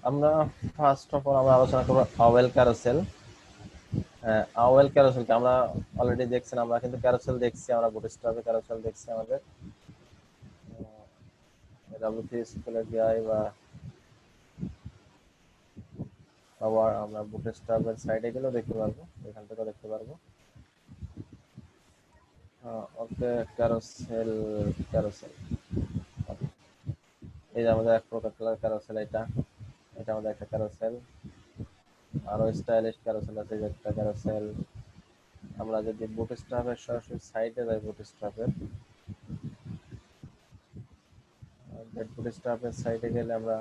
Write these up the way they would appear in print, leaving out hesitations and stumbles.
আমরা first of all আমরা আলোচনা করবো আওয়েল ক্যারোসেল। আওয়েল ক্যারোসেলকে আমরা অলরেডি দেখছেন, আমরা কিন্তু ক্যারোসেল দেখছি, আমরা বুটস্ট্র্যাপে ক্যারোসেল দেখছি আমাদের ডাব্লিউ3 স্কুলের বিআই বা আবার আমরা বুটস্ট্র্যাপের সাইডে গেলেও দেখতে পারবো, এখান থেকেও দেখতে পারবো। ওকে, ক্যারোসেল ক্যারোসেল এই যে আমাদের এক প্রকার ক্যারোসেল, এটা এটা আমাদের একটা ক্যারোসেল। আরো স্টাইলিশ ক্যারোসেল আছে, যে একটা ক্যারোসেল। আমরা যদি বুটস্ট্র্যাপের সরাসরি সাইডে যাই, বুটস্ট্র্যাপের সাইডে গেলে আমরা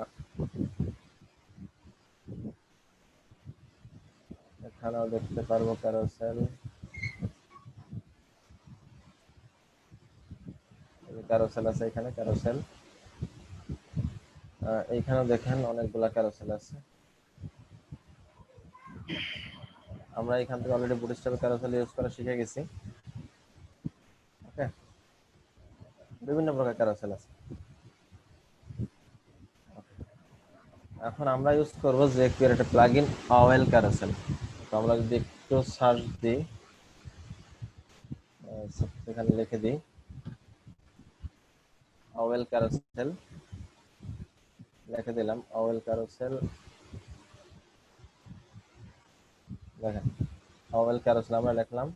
এখানেও দেখতে পারবো ক্যারোসেল। ক্যারোসেল আছে এখানে, ক্যারোসেল এইখানেও দেখেন অনেকগুলা ক্যারোসেল আছে। আমরা এখান থেকে অলরেডি বুটস্ট্র্যাপে ক্যারোসেল ইউজ করা শিখে গেছি। ওকে, বিভিন্ন প্রকার ক্যারোসেল আছে। এখন আমরা ইউজ করব jQuery একটা প্লাগইন আওয়েল ক্যারোসেল। তো আমরা যদি একটু সার্চ দিই, এখানে লিখে দিই আওয়েল ক্যারোসেল, লিখে দিলাম আওয়েল ক্যারোসেল। দেখেন আওয়েল ক্যারোসেল আমরা লিখলাম,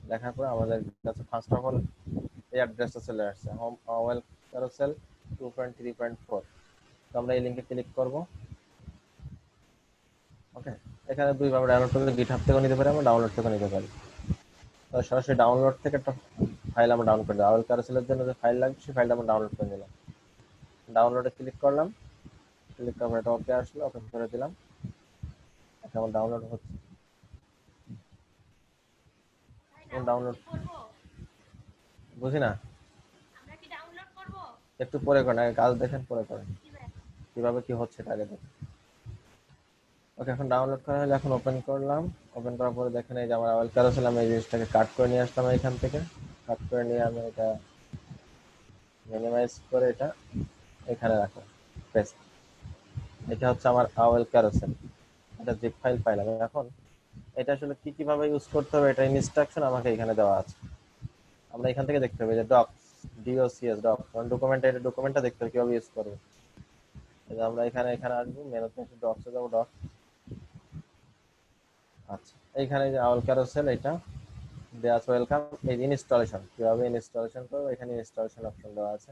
লেখার পর আমাদের কাছে ফার্স্ট অফ অল এই অ্যাড্রেসটা চলে আসছে, হোম আওয়েল ক্যারোসেল 2.3.4। তো আমরা এই লিংকে ক্লিক করব। ওকে, এখানে দুইভাবে ডাউনলোড করতে, গিটহাব থেকেও নিতে পারি, আমরা ডাউনলোড থেকেও নিতে পারি। তো সরাসরি ডাউনলোড থেকে একটা ফাইল আমরা ডাউনলোড করে দিই, আওয়েল ক্যারোসেলের জন্য যে ফাইল লাগবে সেই ফাইলটা আমরা ডাউনলোড করে নিলাম। ডাউনলোডে ক্লিক করলাম, ক্লিক করার পর এটা ওকে আসলো, ওকে করে দিলাম। এটা আমার ডাউনলোড হচ্ছে, ডাউনলোড বুঝি না, একটু পরে করেন, আগে কাজ দেখেন পরে করেন, কিভাবে কি হচ্ছে এটা আগে দেখেন। ওকে, এখন ডাউনলোড করা হলে এখন ওপেন করলাম। ওপেন করার পরে দেখেন এই যে আমার আওয়েল ক্যারোসেল, আমি এই জিনিসটাকে কাট করে নিয়ে আসলাম এখান থেকে। কাট করে নিয়ে আমি এটা মিনিমাইজ করে এটা এখানে রাখলাম, পেস্ট। এটা হচ্ছে আমার আওয়েল ক্যারোসেল, এটা জিপ ফাইল পাইলাম। এখন এটা আসলে কি কিভাবে ইউজ করতে হবে, এটা ইনস্ট্রাকশন আমাকে এখানে দেওয়া আছে। আমরা এখান থেকে দেখতে হবে যে ডক্স, DOCS ডক, ডকুমেন্ট, এটা ডকুমেন্টটা দেখতে হবে কিভাবে ইউজ করবে। আমরা এখানে এখানে আসবো, মেনুতে ডক্সে যাবো, ডক। আচ্ছা, এইখানে যে আওয়েল ক্যারোসেল এটা দেওয়া আছে, ওয়েলকাম। এই ইনস্টলেশন কিভাবে ইনস্টলেশন করবো, এখানে ইনস্টলেশন অপশন দেওয়া আছে।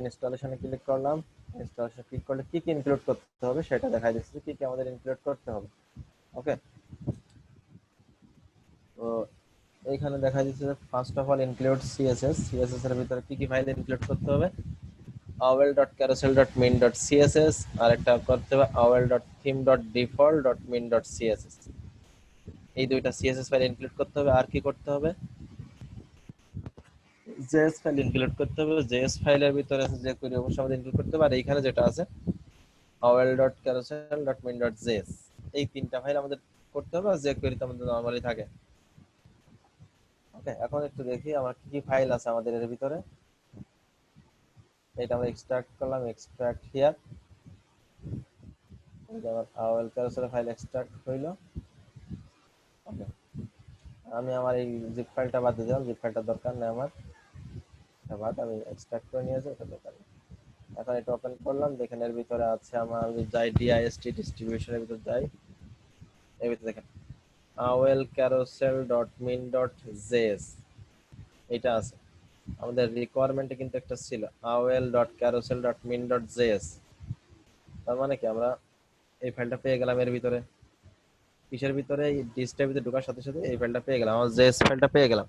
ইনস্টলেশনে ক্লিক করলাম। ইনস্টলেশন ক্লিক করলে কি কি ইনক্লুড করতে হবে সেটা দেখা দিচ্ছে, কি কি আমাদের ইনক্লুড করতে হবে। ওকে, তো এইখানে দেখা যাচ্ছে যে first of all include CSS এর ভিতরে কি কি ফাইল ইনক্লুড করতে হবে, awl.carousel.min.css, আর একটা করতে হবে awl.theme.default.min.css। এই দুইটা সিএসএস ফাইল ইনক্লুড করতে হবে। আর কি করতে হবে, জেএস ফাইল ইনক্লুড করতে হবে। জেএস ফাইলের ভিতরে আছে যে কোয়েরি, অবশ্যই আমাদের ইনক্লুড করতে হবে। আর এইখানে যেটা আছে awl.carousel.min.js, এই তিনটা ফাইল আমাদের করতে হবে, আর যে কোয়েরিতে আমাদের নরমালি থাকে। ওকে, এখন একটু দেখি আমার কি কি ফাইল আছে আমাদের এর ভিতরে। এটা আমরা এক্সট্রাক্ট করলাম, এক্সট্রাক্ট হিয়ার। আমার আওয়েল ক্যারোসেল ফাইল এক্সট্রাক্ট হইলো। ওকে, আমি আমার এই জিপ ফাইলটা বাদ দিয়ে দিলাম, জিপ ফাইলটা দরকার নেই আমার, এটা বাদ, আমি এক্সট্রাক্ট করে নিয়েছি, এটা দরকার নেই। এখন এটা ওপেন করলাম, দেখেন এর ভিতরে আছে আমার, আমি যাই ডিআইএসটি ডিস্ট্রিবিউশনের ভিতর যাই, এর ভিতরে দেখেন awlcarousel.min.js এটা আছে। আমাদের রিকোয়ারমেন্টে কিন্তু একটা ছিল awl.carousel.min.js, তার মানে কি আমরা এই ফাইলটা পেয়ে গেলাম এর ভিতরে। কিসের ভিতরে, এই ডিসটার ভিতরে ঢোকার সাথে সাথে এই ফাইলটা পেয়ে গেলাম, আমার জেএস ফাইলটা পেয়ে গেলাম।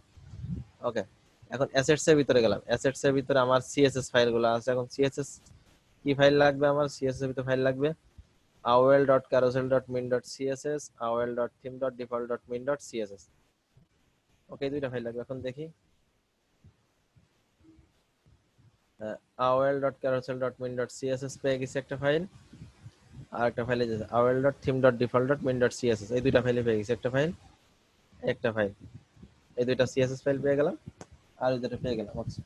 ওকে, এখন অ্যাসেটস এর ভিতরে গেলাম, অ্যাসেটস এর ভিতরে আমার সিএসএস ফাইলগুলো আছে। এখন সিএসএস কি ফাইল লাগবে, আমার সিএসএস এর ভিতরে ফাইল লাগবে awl.carousel.min.css, awl.theme.default.min.css। ওকে, দুইটা ফাইল লাগবে। এখন দেখি awl.carousel.min.css পেয়ে গেছি একটা ফাইল, আর একটা ফাইলে awl.theme.default.min.css, এই দুইটা ফাইলে পেয়ে গেছি একটা ফাইল, একটা ফাইল। এই দুইটা সিএসএস ফাইল পেয়ে গেলাম, আর এই দুটো পেয়ে গেলাম। আচ্ছা,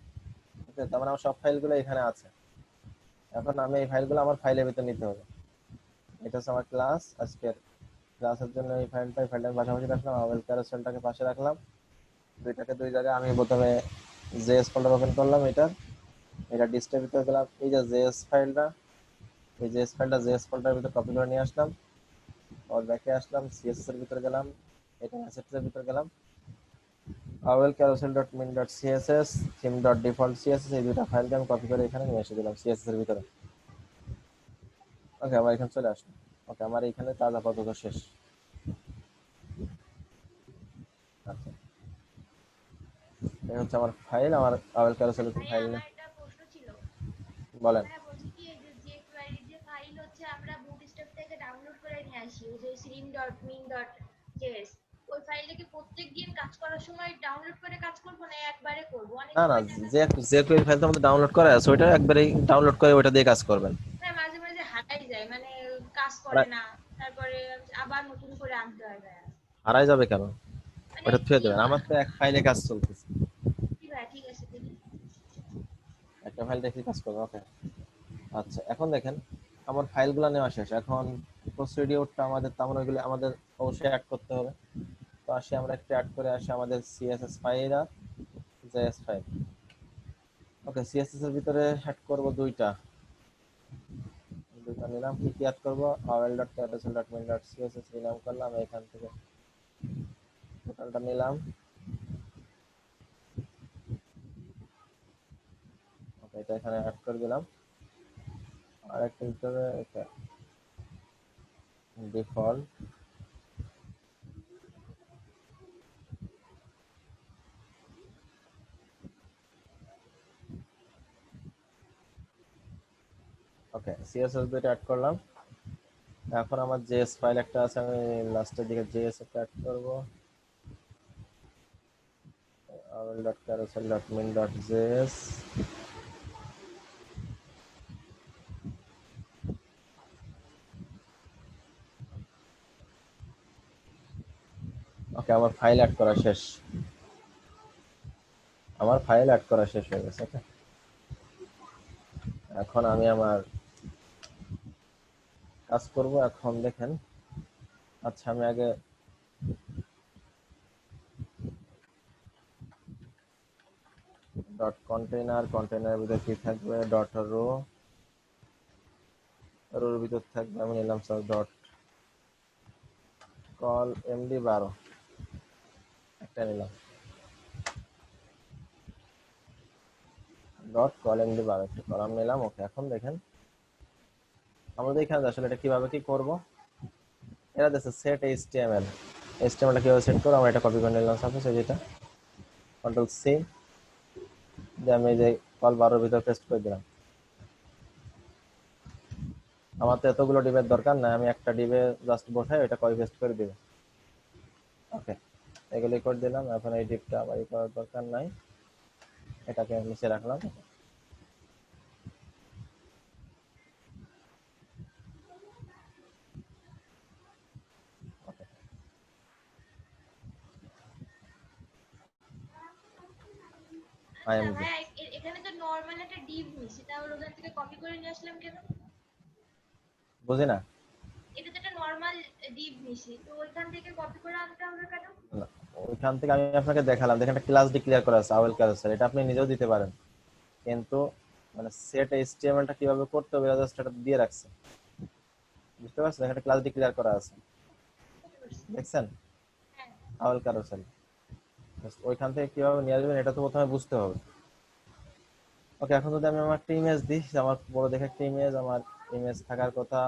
ওকে, তার মানে আমার সব ফাইলগুলো এখানে আছে। এখন আমি এই ফাইলগুলো আমার ফাইলের ভিতর নিতে হবে। এটা হচ্ছে আমার ক্লাস। আজকের ক্লাসের জন্য এই ফাইলটা আমি পাশাপাশি রাখলাম, আওয়েল ক্যারোসেলটাকে পাশে রাখলাম, দুইটাকে দুই জায়গায়। আমি প্রথমে জেএস ফোল্ডার ওপেন করলাম, এটা ডিস্কের ভিতরে গেলাম, এই যে জেএস ফাইলটা, এই জেএস ফাইলটা জেএস ফোল্ডারের ভিতরে কপি করে নিয়ে আসলাম, আর ব্যাকে আসলাম, সিএসএস এর ভিতরে গেলাম, এটা অ্যাসেটস এর ভিতরে গেলাম, owl carousel dot min dot CSS, theme dot default CSS, এই দুইটা ফাইলকে আমি কপি করে এখানে নিয়ে এসে দিলাম সিএসএস এর ভিতরে। ওকে, আমার এখানে চলে আসলো। ওকে, আমার এখানে কাজ আপাতত শেষ। আচ্ছা, এই হচ্ছে আমার ফাইল, আমার আওয়েল ক্যারোসেলের ভাইয়া ফাইল। আমার একটা প্রশ্ন ছিল। বলেন। হ্যাঁ, বলছি কি এই যে কোয়েরি যে ফাইল হচ্ছে আমরা বুটস্ট্র্যাপ থেকে ডাউনলোড করে নিয়ে আসি, ওই যে sim.min.js, ওই ফাইলটা কি প্রত্যেকদিন কাজ করার সময় ডাউনলোড করে কাজ করব না একবারে করব? অনেক না না, সময় দেখা যে যায় যে কোয়েরি ফাইল তোমাদের ডাউনলোড করা আছে ওইটা একবারে ডাউনলোড করে ওইটা দিয়ে কাজ করবেন। হ্যাঁ, মাঝে মাঝে হারাই যায়, মানে কাজ করে হারা- না, তারপরে আবার নতুন করে আনতে হয় ভাইয়া। হারাই যাবে কেন? মানে ওটা থুয়ে কি দেবেন, আমার তো এক ফাইলে কাজ চলতেছে। কি ভাইয়া, ঠিক আছে দেখি। একটা ফাইল দেখে কাজ করবে। ওকে, আচ্ছা, এখন দেখেন আমার ফাইলগুলো নেওয়া শেষ। এখন প্রসিডিওরটা আমাদের, তেমন ওইগুলো আমাদের অবশ্যই অ্যাড করতে হবে। তো আসি, আমরা একটু অ্যাড করে আসি আমাদের সিএসএস ফাইল আর জেএস ফাইল। ওকে, সিএসএস এর ভিতরে অ্যাড করব দুইটা, নিলাম। কি কি অ্যাড করবো? Owl dot carousel dot min dot CSS rename করলাম, এখান থেকে টোটালটা নিলাম। ওকে, এটা এখানে অ্যাড করে দিলাম। আর একটা ভিতরে এটা ডিফল্ট। ওকে, সিএসএস দুইটা অ্যাড করলাম। এখন আমার জেএস ফাইল একটা আছে, আমি লাস্টের দিকে জেএস একটা অ্যাড করবো। awl.carousel.min.js। ওকে, আমার ফাইল অ্যাড করা শেষ। আমার ফাইল অ্যাড করা শেষ হয়ে গেছে। ওকে, এখন আমি আমার কাজ করব। এখন দেখেন, আচ্ছা আমি আগে ডট কন্টেইনার ভিতরে কি থাকবে? ডট রোর ভিতর থাকবে, আমি নিলাম স্যার ডট কল MD12 একটা নিলাম, ডট কল MD12 একটা কলাম নিলাম। ওকে, এখন দেখেন আমাদের এখানে আসলে এটা কিভাবে কি করব। এরা দেখছে সেট এইচটিএমএলটা কিভাবে সেট করবো, আমরা এটা কপি করে নিলাম। সাপোজ এই যেটা কন্ট্রোল C, যে আমি এই যে কল 12 ভিতর পেস্ট করে দিলাম। আমার তো এতগুলো ডিবের দরকার নাই, আমি একটা ডিবে জাস্ট বসাই ওইটা কপি পেস্ট করে দিব। ওকে, এগুলি করে দিলাম। এখন এই ডিপটা আবার করার দরকার নাই, এটাকে নিচে রাখলাম। ওকে, আচ্ছা IMG ভাইয়া, এখানে তো নর্মাল একটা ডিভ নিছি, তাহলে ওখান থেকে কপি করে নিয়ে আসলাম কেন? বুঝি না। এটা তো একটা নর্মাল ডিভ নিছি, তো ওইখান থেকে কপি করে আনতে হবে কেন? না, ওইখান থেকে আমি আপনাকে দেখালাম, দেখেন একটা ক্লাস ডিক্লেয়ার করা আছে আওয়েল ক্যারোসেল, এটা আপনি নিজেও দিতে পারেন, কিন্তু মানে সেট এইচটিএমএলটা কিভাবে করতে হবে জাস্ট এটা দিয়ে রাখছে। বুঝতে পারছেন? এখানে ক্লাস ডিক্লেয়ার করা আছে, বুঝতে পারছি। দেখছেন? হ্যাঁ। আওয়েল ক্যারোসেল ওইখান থেকে কিভাবে নিয়ে আসবেন এটা তো প্রথমে বুঝতে হবে। ওকে, এখন যদি আমি আমার একটা ইমেজ দিই, যে আমার বড় দেখে একটা ইমেজ, আমার ইমেজ থাকার কথা,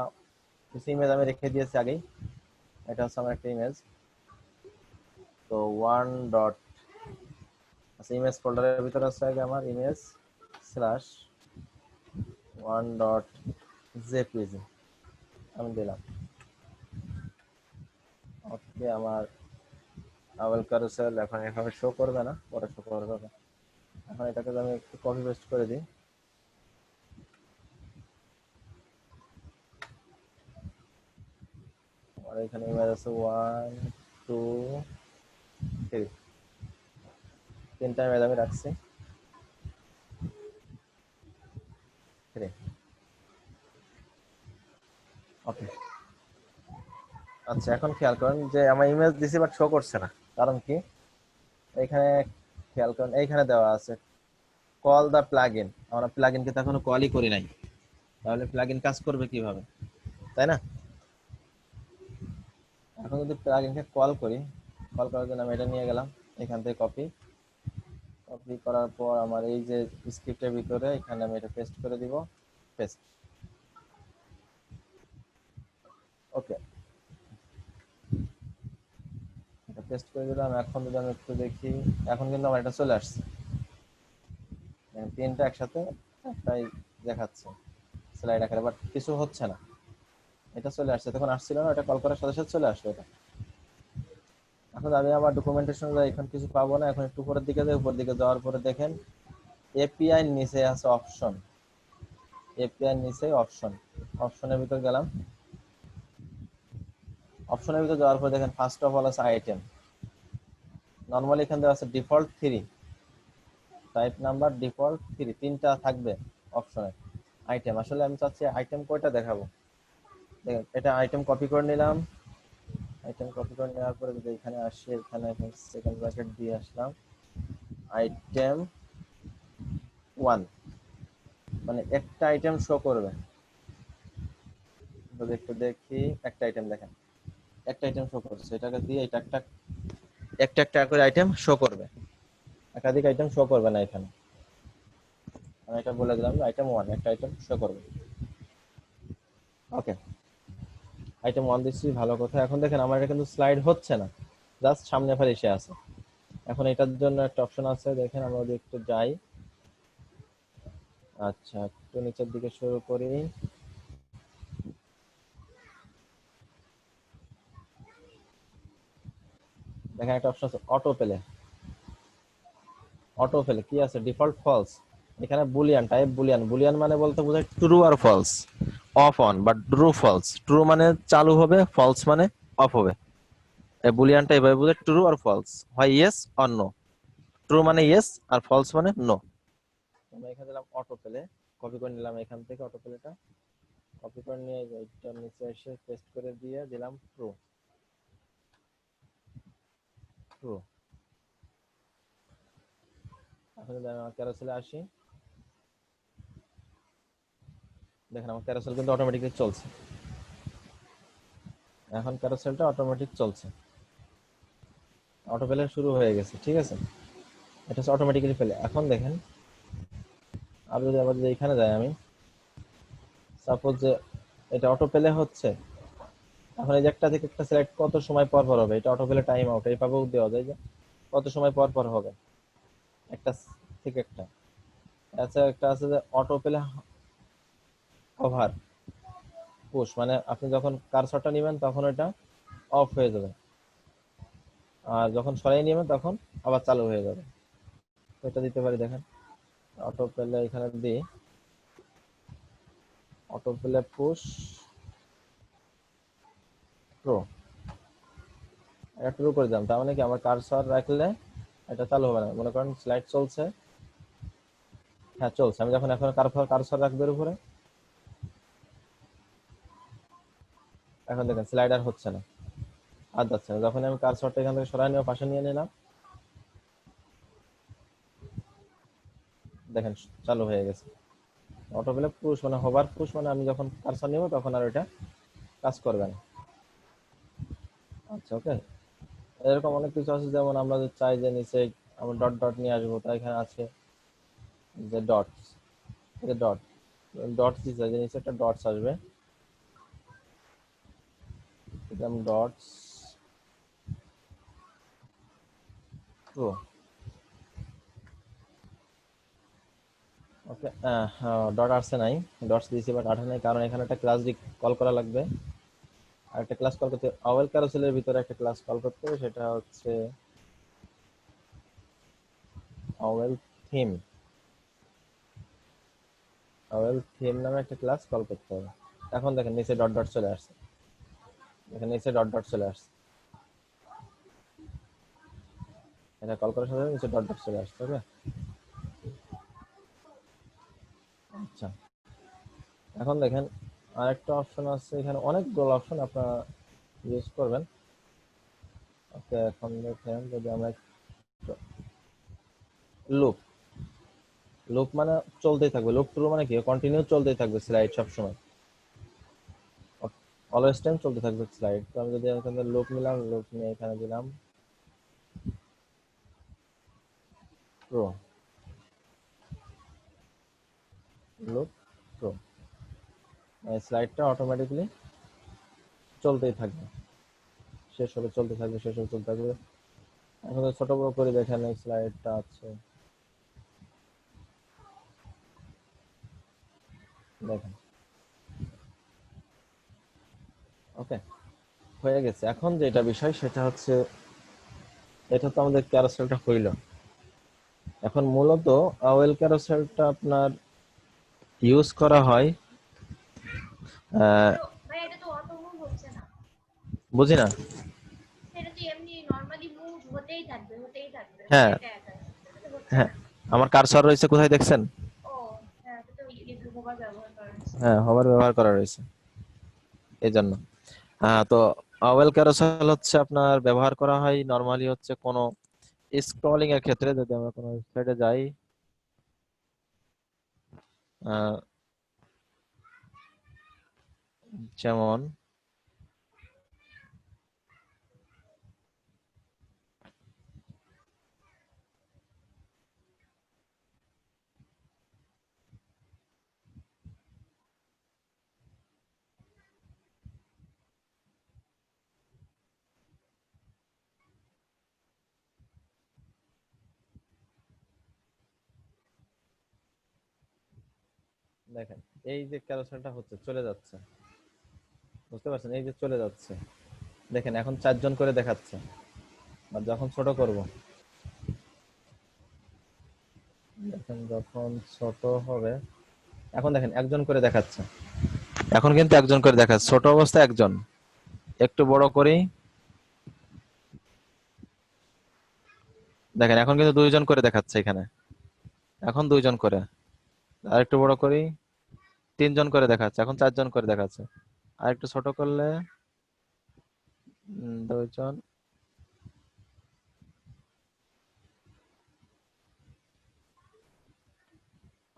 কিছু ইমেজ আমি রেখে দিয়েছি আগেই। এটা হচ্ছে আমার একটা ইমেজ। তো ওয়ান ডট, আচ্ছা ইমেজ ফোল্ডারের ভিতরে আছে আগে আমার image slash one dot JPG আমি দিলাম। ওকে, আমার আওয়েল ক্যারোসেল এখন এভাবে শো করবে না, পরে শো করবে। এখন এটাকে যদি আমি একটু কপি পেস্ট করে দিই, আমার এখানে ইমেজ আছে 1 2 3, তিনটা ইমেজ আমি রাখছি। 3। ওকে, আচ্ছা, এখন খেয়াল করেন যে আমার ইমেজ দিছি বাট শো করছে না, কারণ কি? এখানে খেয়াল করেন, এইখানে দেওয়া আছে কল দা প্লাগইন, আমরা প্লাগইনকে তো এখনো কলই করি নাই, তাহলে প্লাগইন কাজ করবে কিভাবে, তাই না? এখন যদি প্লাগইনকে কল করি, কল করার জন্য আমি এটা নিয়ে গেলাম, এখান থেকে কপি, কপি করার পর আমার এই যে স্ক্রিপ্টের ভিতরে এখানে আমি এটা পেস্ট করে দিব, পেস্ট। ওকে, এটা পেস্ট করে দিলাম। এখন যদি আমি একটু দেখি, এখন কিন্তু আমার এটা চলে আসছে, মানে তিনটা একসাথে একটাই দেখাচ্ছে স্লাইড আকারে, বাট কিছু হচ্ছে না। এটা চলে আসছে, তখন আসছিল না, এটা কল করার সাথে সাথে চলে আসলো এটা। এখন আমি আমার ডকুমেন্টেশন এখন কিছু পাবো না, এখন একটু উপরের দিকে যাই, উপর দিকে যাওয়ার পরে দেখেন এপিআই নিচে আছে অপশন, এপিআই নিচে অপশন, অপশনের ভিতর গেলাম। অপশনের ভিতর যাওয়ার পরে দেখেন ফার্স্ট অফ অল আছে আইটেম, নর্মালি এখান থেকে আছে ডিফল্ট 3, টাইপ নাম্বার ডিফল্ট 3, তিনটা থাকবে অপশনে। আইটেম, আসলে আমি চাচ্ছি আইটেম কয়টা দেখাবো। দেখেন এটা আইটেম কপি করে নিলাম, আইটেম কপি করে নেওয়ার পরে যদি এখানে আসি, এখানে সেকেন্ড ব্র্যাকেট দিয়ে আসলাম, আইটেম 1, মানে একটা আইটেম শো করবে। যদি একটু দেখি, একটা আইটেম দেখেন, একটা আইটেম শো করছে, এটাকে দিয়ে এটা একটা একটা একটা করে আইটেম শো করবে, একাধিক আইটেম শো করবে না এখানে। আমি এটা বলে দিলাম আইটেম 1 একটা আইটেম শো করবে। ওকে, আইটেম 1 দিচ্ছি, ভালো কথা। এখন দেখেন আমার এটা কিন্তু স্লাইড হচ্ছে না, জাস্ট সামনে ফার এসে আছে। এখন এটার জন্য একটা অপশন আছে, দেখেন আমরা যদি একটু যাই, আচ্ছা একটু নিচের দিকে শুরু করি, দেখেন একটা অপশন আছে অটো প্লে। অটো প্লে কি আছে? Default false. এখানে বুলিয়ান, টাইপ বুলিয়ান, বুলিয়ান মানে বলতে বোঝায় ট্রু আর ফলস, অফ অন বা ট্রু ফলস। ট্রু মানে চালু হবে, ফলস মানে অফ হবে। এই বুলিয়ানটা এভাবে বোঝায় ট্রু আর ফলস, হয় ইয়েস অর নো। ট্রু মানে ইয়েস আর ফলস মানে নো। আমরা এখানে দিলাম অটো প্লে, কপি করে নিলাম এখান থেকে অটো প্লেটা, কপি করে নিয়ে এটা নিচে এসে পেস্ট করে দিয়ে দিলাম ট্রু, ট্রু। এখন যদি আমি আমার ক্যারোসেলে আসি, দেখেন আমার ক্যারোসেল কিন্তু অটোমেটিকলি চলছে, এখন ক্যারোসেলটা অটোমেটিক চলছে, অটো প্লে শুরু হয়ে গেছে, ঠিক আছে? এটা হচ্ছে অটোমেটিক্যালি প্লে। এখন দেখেন আর যদি আবার যদি এখানে যাই আমি, সাপোজ যে এটা অটো প্লে হচ্ছে, এখন এই যে একটা থেকে একটা সিলেক্ট কত সময় পর পর হবে, এটা অটো প্লে টাইম আউট এইভাবেও দেওয়া যায় যে কত সময় পর পর হবে একটা থেকে একটা। আচ্ছা, একটা আছে যে অটো প্লে ওভার পুশ, মানে আপনি যখন কারসরটা নেবেন তখন এটা অফ হয়ে যাবে, আর যখন সরাই নেবেন তখন আবার চালু হয়ে যাবে। তো এটা দিতে পারি, দেখেন অটো প্লে এখানে দিই, অটো প্লে পুশ প্রো, এটা ট্রু করে দিলাম। তার মানে কি আমার কারসর রাখলে এটা চালু হবে না। মনে করেন স্লাইড চলছে, হ্যাঁ চলছে, আমি যখন এখন কারসর রাখবো এর উপরে, এখন দেখেন স্লাইডার হচ্ছে না, আর যাচ্ছে না। যখন আমি কারসরটা এখান থেকে সরাই নিয়ে পাশে নিয়ে নিলাম, দেখেন চালু হয়ে গেছে। অটো প্লে পুশ মানে হোভার পুশ, মানে আমি যখন কারসর নিব তখন আর এটা কাজ করবে না। আচ্ছা ওকে, এরকম অনেক কিছু আছে, যেমন আমরা যদি চাই যে নিচে আমরা ডট ডট নিয়ে আসবো, তাই এখানে আছে যে ডটস, এই যে ডট, ডটস দিতে যে নিচে একটা ডটস আসবে, দিলাম ডটস প্রো। ওকে, ডট আসছে নাই, ডটস দিয়েছি বাট আঠা নাই, কারণ এখানে একটা ক্লাস কল করা লাগবে। আর একটা ক্লাস কল করতে, আওয়েল ক্যারোসেলের ভিতরে একটা ক্লাস কল করতে হবে, সেটা হচ্ছে আওয়েল থিম, আওয়েল থিম নামে একটা ক্লাস কল করতে হবে। এখন দেখেন নিচে ডট ডট চলে আসছে, এখানে নিচে ডট ডট চলে আসছে, এটা কল করার সাথে সাথে নিচে ডট ডট চলে আসছে। ওকে, আচ্ছা এখন দেখেন আরেকটা অপশন আছে, এখানে অনেকগুলো অপশন, আপনার ইউজ করবেন। ওকে, এখন দেখেন যদি আমরা লুপ, লুপ মানে চলতেই থাকবে, লুপ টু মানে কি কন্টিনিউ চলতেই থাকবে স্লাইড সবসময়, অলওয়েজ টাইম চলতে থাকবে স্লাইড। তো আমি যদি এখানে লুপ নিলাম, লুপ নিয়ে এখানে দিলাম প্রো, লুপ প্রো, স্লাইডটা অটোমেটিকলি চলতেই থাকবে, শেষ হবে চলতে থাকবে, শেষ হবে চলতে থাকবে। এখন তো ছোট বড় করে দেখেন এই স্লাইডটা আছে, দেখেন। ওকে, হয়ে গেছে। এখন যেটা বিষয় সেটা হচ্ছে, এটা তো আমাদের ক্যারোসেলটা হইল। এখন মূলত ওয়েল ক্যারোসেলটা আপনার ইউজ করা হয়, তো ভাই এটা তো অটো মুভ হচ্ছে না। বুঝি না। এটা তো এমনি নরমালি মুভ হতেই থাকবে হ্যাঁ, একা একা। এটা তো হচ্ছে হ্যাঁ, না। আমার কারসর রয়েছে কোথায় দেখছেন? ও হ্যাঁ, এটা তো হোভার ব্যবহার করা হচ্ছে। হ্যাঁ, হোভার ব্যবহার করা রয়েছে এই জন্য। তো ওয়েল ক্যারোসেল হচ্ছে আপনার ব্যবহার করা হয় নরমালি হচ্ছে কোনো স্ক্রলিং এর ক্ষেত্রে। যদি আমরা কোনো ওয়েবসাইটে যাই, আহ, যেমন দেখেন, এই যে ক্যারোসেলটা হচ্ছে চলে যাচ্ছে, বুঝতে পারছেন? এই যে চলে যাচ্ছে, দেখেন এখন 4 জন করে দেখাচ্ছে। আর যখন ছোট করব, দেখেন যখন ছোট হবে, এখন দেখেন 1 জন করে দেখাচ্ছে। এখন কিন্তু 1 জন করে দেখাচ্ছে, ছোট অবস্থায় 1 জন। একটু বড় করি, দেখেন এখন কিন্তু 2 জন করে দেখাচ্ছে এখানে, এখন 2 জন করে। আর একটু বড় করি, 3 জন করে দেখাচ্ছে, এখন 4 জন করে দেখাচ্ছে। আর একটু ছোট করলে 2 জন।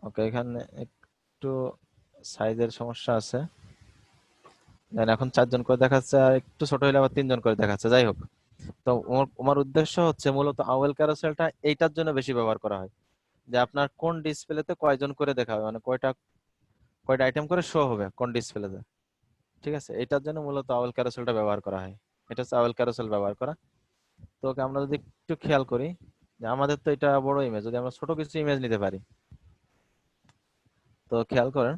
ওকে, এখানে একটু সাইজের সমস্যা আছে, দেন এখন 4 জন করে দেখাচ্ছে, আর একটু ছোট হলে আবার 3 জন করে দেখাচ্ছে। যাই হোক, তো আমার উদ্দেশ্য হচ্ছে মূলত আওয়েল ক্যারোসেলটা এইটার জন্য বেশি ব্যবহার করা হয়, যে আপনার কোন ডিসপ্লেতে কয়জন করে দেখাবে, মানে কয়টা কয়টা আইটেম করে শো হবে কোন ডিসপ্লেতে। ঠিক আছে, এটার জন্য মূলত আওয়েল ক্যারোসেলটা ব্যবহার করা হয়। এটা হচ্ছে আওয়েল ক্যারোসেল ব্যবহার করা। তো ওকে, আমরা যদি একটু খেয়াল করি, যে আমাদের তো এটা বড় ইমেজ, যদি আমরা ছোট কিছু ইমেজ নিতে পারি, তো খেয়াল করেন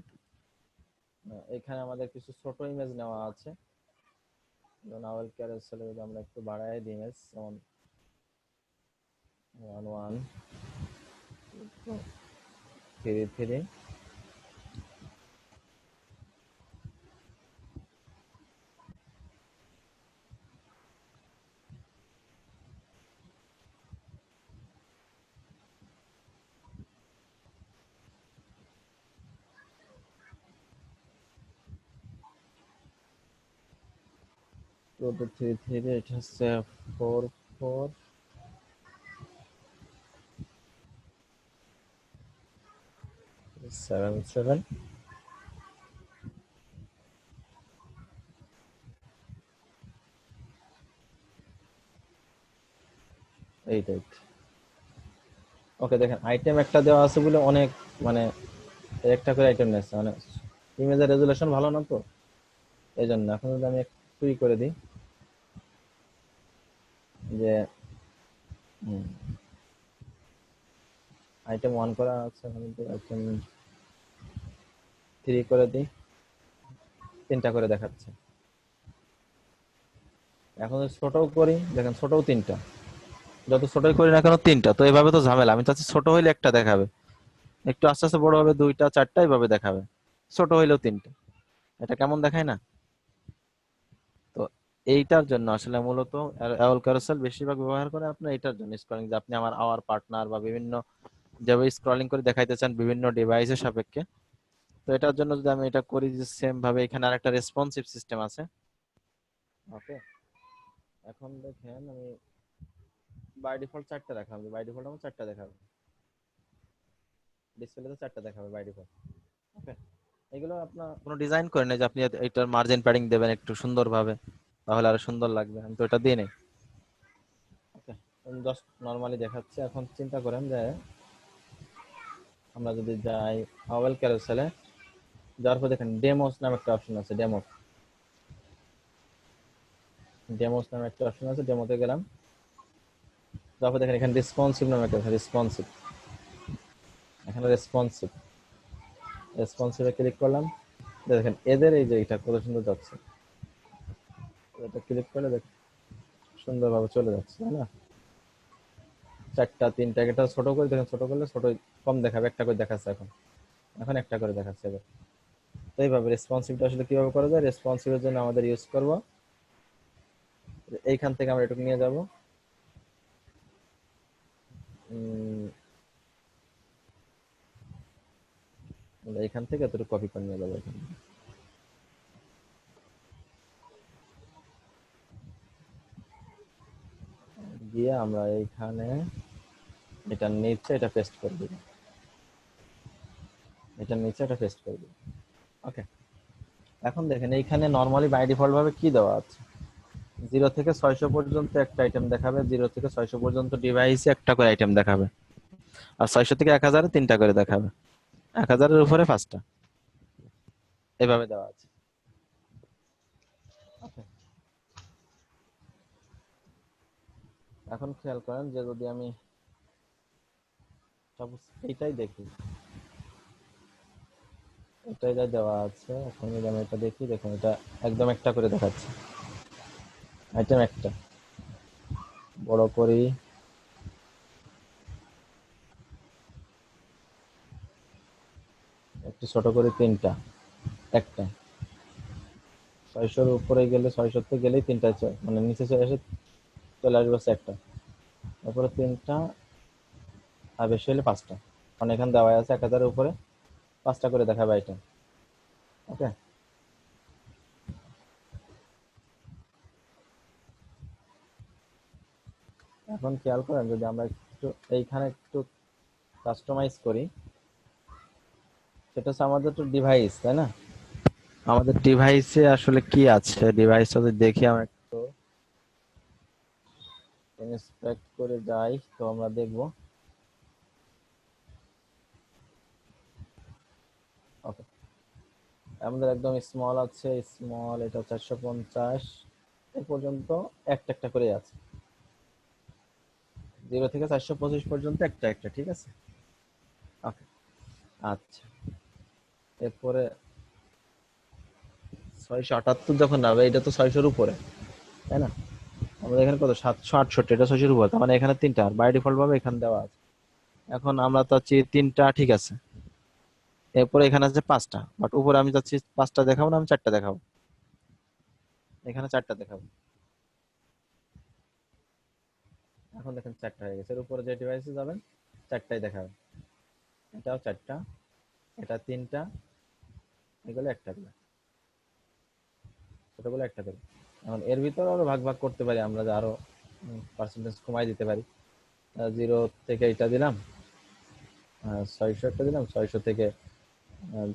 এখানে আমাদের কিছু ছোট ইমেজ নেওয়া আছে। যেমন আওয়েল ক্যারোসেলে যদি আমরা একটু বাড়াই দিই ইমেজ, যেমন 1 1 3 3, টু টু 3 3, এটা হচ্ছে 4 4 7 7, 8 8। ওকে, দেখেন আইটেম একটা দেওয়া আছে বলে অনেক, মানে একটা করে আইটেম নিচ্ছে, মানে ইমেজের রেজুলেশন ভালো না তো, এই জন্য। এখন যদি আমি একটু করে দিই, যে আইটেম 1 করা আছে, এখন যদি আইটেম 3 করে দিই, 3টা করে দেখাচ্ছে। এখন যদি ছোটও করি, দেখেন ছোটও 3টা, যত ছোটই করি না কেন 3টা। তো এভাবে তো ঝামেলা, আমি চাচ্ছি ছোট হইলে একটা দেখাবে, একটু আস্তে আস্তে বড় হবে 2টা 4টা এইভাবে দেখাবে, ছোট হইলেও 3টা। এটা কেমন দেখায় না? তো এইটার জন্য আসলে মূলত অ্যাওল ক্যারোসেল বেশিরভাগ ব্যবহার করে আপনার এইটার জন্য স্ক্রলিং, যে আপনি আমার আওয়ার পার্টনার বা বিভিন্ন যেভাবে স্ক্রলিং করে দেখাইতে চান বিভিন্ন ডিভাইসের সাপেক্ষে। তো এটার জন্য যদি আমি এটা করি যে সেম ভাবে, এখানে আরেকটা রেসপন্সিভ সিস্টেম আছে, ওকে, এখন দেখেন আমি বাই ডিফল্ট 4টা দেখাবো, বাই ডিফল্ট আমার 4টা দেখাবে, ডিসপ্লেতে 4টা দেখাবে বাই ডিফল্ট। ওকে, এগুলো আপনার কোনো ডিজাইন করে নেই যে আপনি এটার মার্জিন প্যাডিং দেবেন একটু সুন্দরভাবে, তাহলে আরো সুন্দর লাগবে, আমি তো এটা দিই নাই। ওকে, আমি জাস্ট নর্মালি দেখাচ্ছি। এখন চিন্তা করেন যে আমরা যদি যাই আওয়েল ক্যারোসেলে, যাওয়ার পর দেখেন ডেমোস নামে একটা অপশন আছে, ডেমোস নামে একটা অপশন আছে, ডেমোতে গেলাম। তারপর দেখেন এখানে রেসপন্সিভ নামে একটা আছে, রেসপন্সিভ, এখানে রেসপন্সিভ, রেসপন্সিভে ক্লিক করলাম। দেখেন এদের এই যে এটা কত সুন্দর যাচ্ছে, এটা ক্লিক করলে দেখেন সুন্দরভাবে চলে যাচ্ছে, তাই না? 4টা 3টা, এটা ছোট করে দেখেন, ছোট করলে ছোট কম দেখাবে, একটা করে দেখাচ্ছে এখন, এখন একটা করে দেখাচ্ছে এবার। তো এইভাবে রেসপন্সিভটা আসলে কিভাবে করা যায়, রেসপন্সিভের জন্য আমাদের ইউজ করব, এইখান থেকে আমরা এটুকু নিয়ে যাব, এইখান থেকে এতটুকু কপি করে নিয়ে যাবো, গিয়ে আমরা এইখানে এটার নিচে এটা পেস্ট করে দিব, এটার নিচে এটা পেস্ট করে দিব। ওকে, এখন দেখেন এইখানে নর্মালি বাই ডিফল্ট ভাবে কি দেওয়া আছে, 0 থেকে 600 পর্যন্ত একটা আইটেম দেখাবে, 0 থেকে 600 পর্যন্ত ডিভাইসে একটা করে আইটেম দেখাবে, আর 600 থেকে 1000 3টা করে দেখাবে, 1000-এর উপরে 5টা, এভাবে দেওয়া আছে। ওকে, এখন খেয়াল করেন যে যদি আমি সাপোজ এইটাই দেখি, এটাই যা দেওয়া আছে, এখন যদি আমি এটা দেখি, দেখুন এটা একদম একটা করে দেখাচ্ছে, আইটেম একটা, বড় করি, একটু ছোট করে 3টা, একটা, 600-র উপরে গেলে, 600-তে গেলেই 3টা, মানে নিচে চলে এসে চলে আসবে হচ্ছে একটা, তারপরে 3টা, আর বেশি হলে 5টা, কারণ এখানে দেওয়া আছে 1000-এর উপরে 5টা করে দেখাবে আইটেম। ওকে, এখন খেয়াল করেন যদি আমরা একটু এইখানে একটু কাস্টমাইজ করি, সেটা হচ্ছে আমাদের তো ডিভাইস, তাই না? আমাদের ডিভাইসে আসলে কি আছে, ডিভাইসটা যদি দেখি আমরা একটু ইন্সপেক্ট করে যাই, তো আমরা দেখবো। ওকে, আমাদের একদম স্মল আছে, স্মল এটা 450 এ পর্যন্ত একটা একটা করে আছে, 0 থেকে 425 পর্যন্ত একটা একটা, ঠিক আছে। ওকে, আচ্ছা, এরপরে 678 যখন যাবে, এটা তো 600-র উপরে, তাই না? আমাদের এখানে কত, 768, এটা 600-র উপরে, তার মানে এখানে 3টা, আর বাই ডিফল্ট ভাবে এখানে দেওয়া আছে। এখন আমরা চাচ্ছি 3টা, ঠিক আছে, এরপরে এখানে আছে 5টা, বাট উপরে আমি চাচ্ছি 5টা দেখাবো না, আমি 4টা দেখাবো, এখানে 4টা দেখাবো। এখন দেখেন 4টা হয়ে গেছে, এর উপরে যে ডিভাইসে যাবেন 4টাই দেখাবে, এটাও 4টা, এটা 3টা, এগুলো একটা করে, ছোটগুলো একটা করে। এখন এর ভিতরে আরো ভাগ ভাগ করতে পারি আমরা, যে আরো পার্সেন্টেজ কমাই দিতে পারি, 0 থেকে এটা দিলাম, 600 একটা দিলাম, 600 থেকে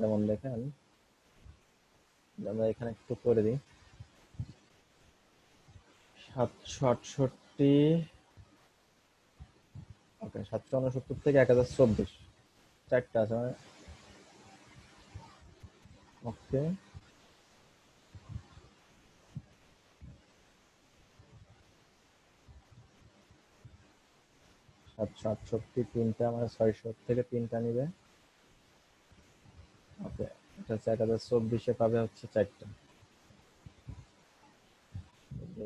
যেমন দেখেন, আমরা এখানে একটু করে দিই 768, ওকে, 769 থেকে 1024, 4টা আছে মানে, ওকে, 768, 3টা মানে 600 থেকে 3টা নিবে। ওকে, এটা হচ্ছে 1024-এ পাবে হচ্ছে 4টা,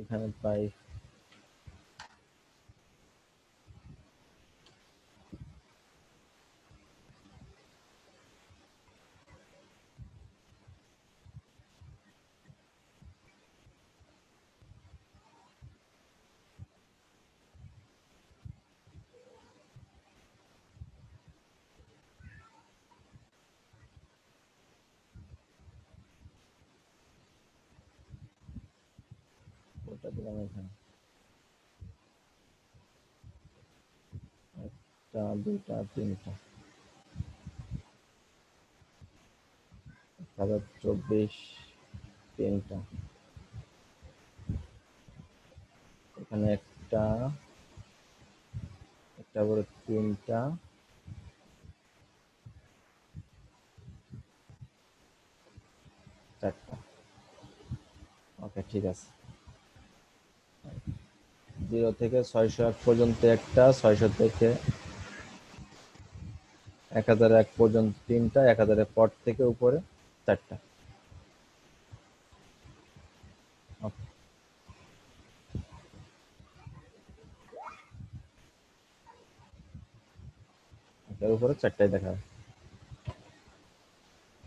এখানে পাই। এটা দিলাম এখানে, একটা, দুইটা, তিনটা, 1024, তিনটা, এখানে একটা, একটা করে তিনটা, চারটা। ওকে, ঠিক আছে। 0 থেকে 601 পর্যন্ত একটা, 600 থেকে 1001 পর্যন্ত তিনটা, 1000 পর থেকে উপরে চারটা। ওকে, এর উপরে চারটাই দেখাবে।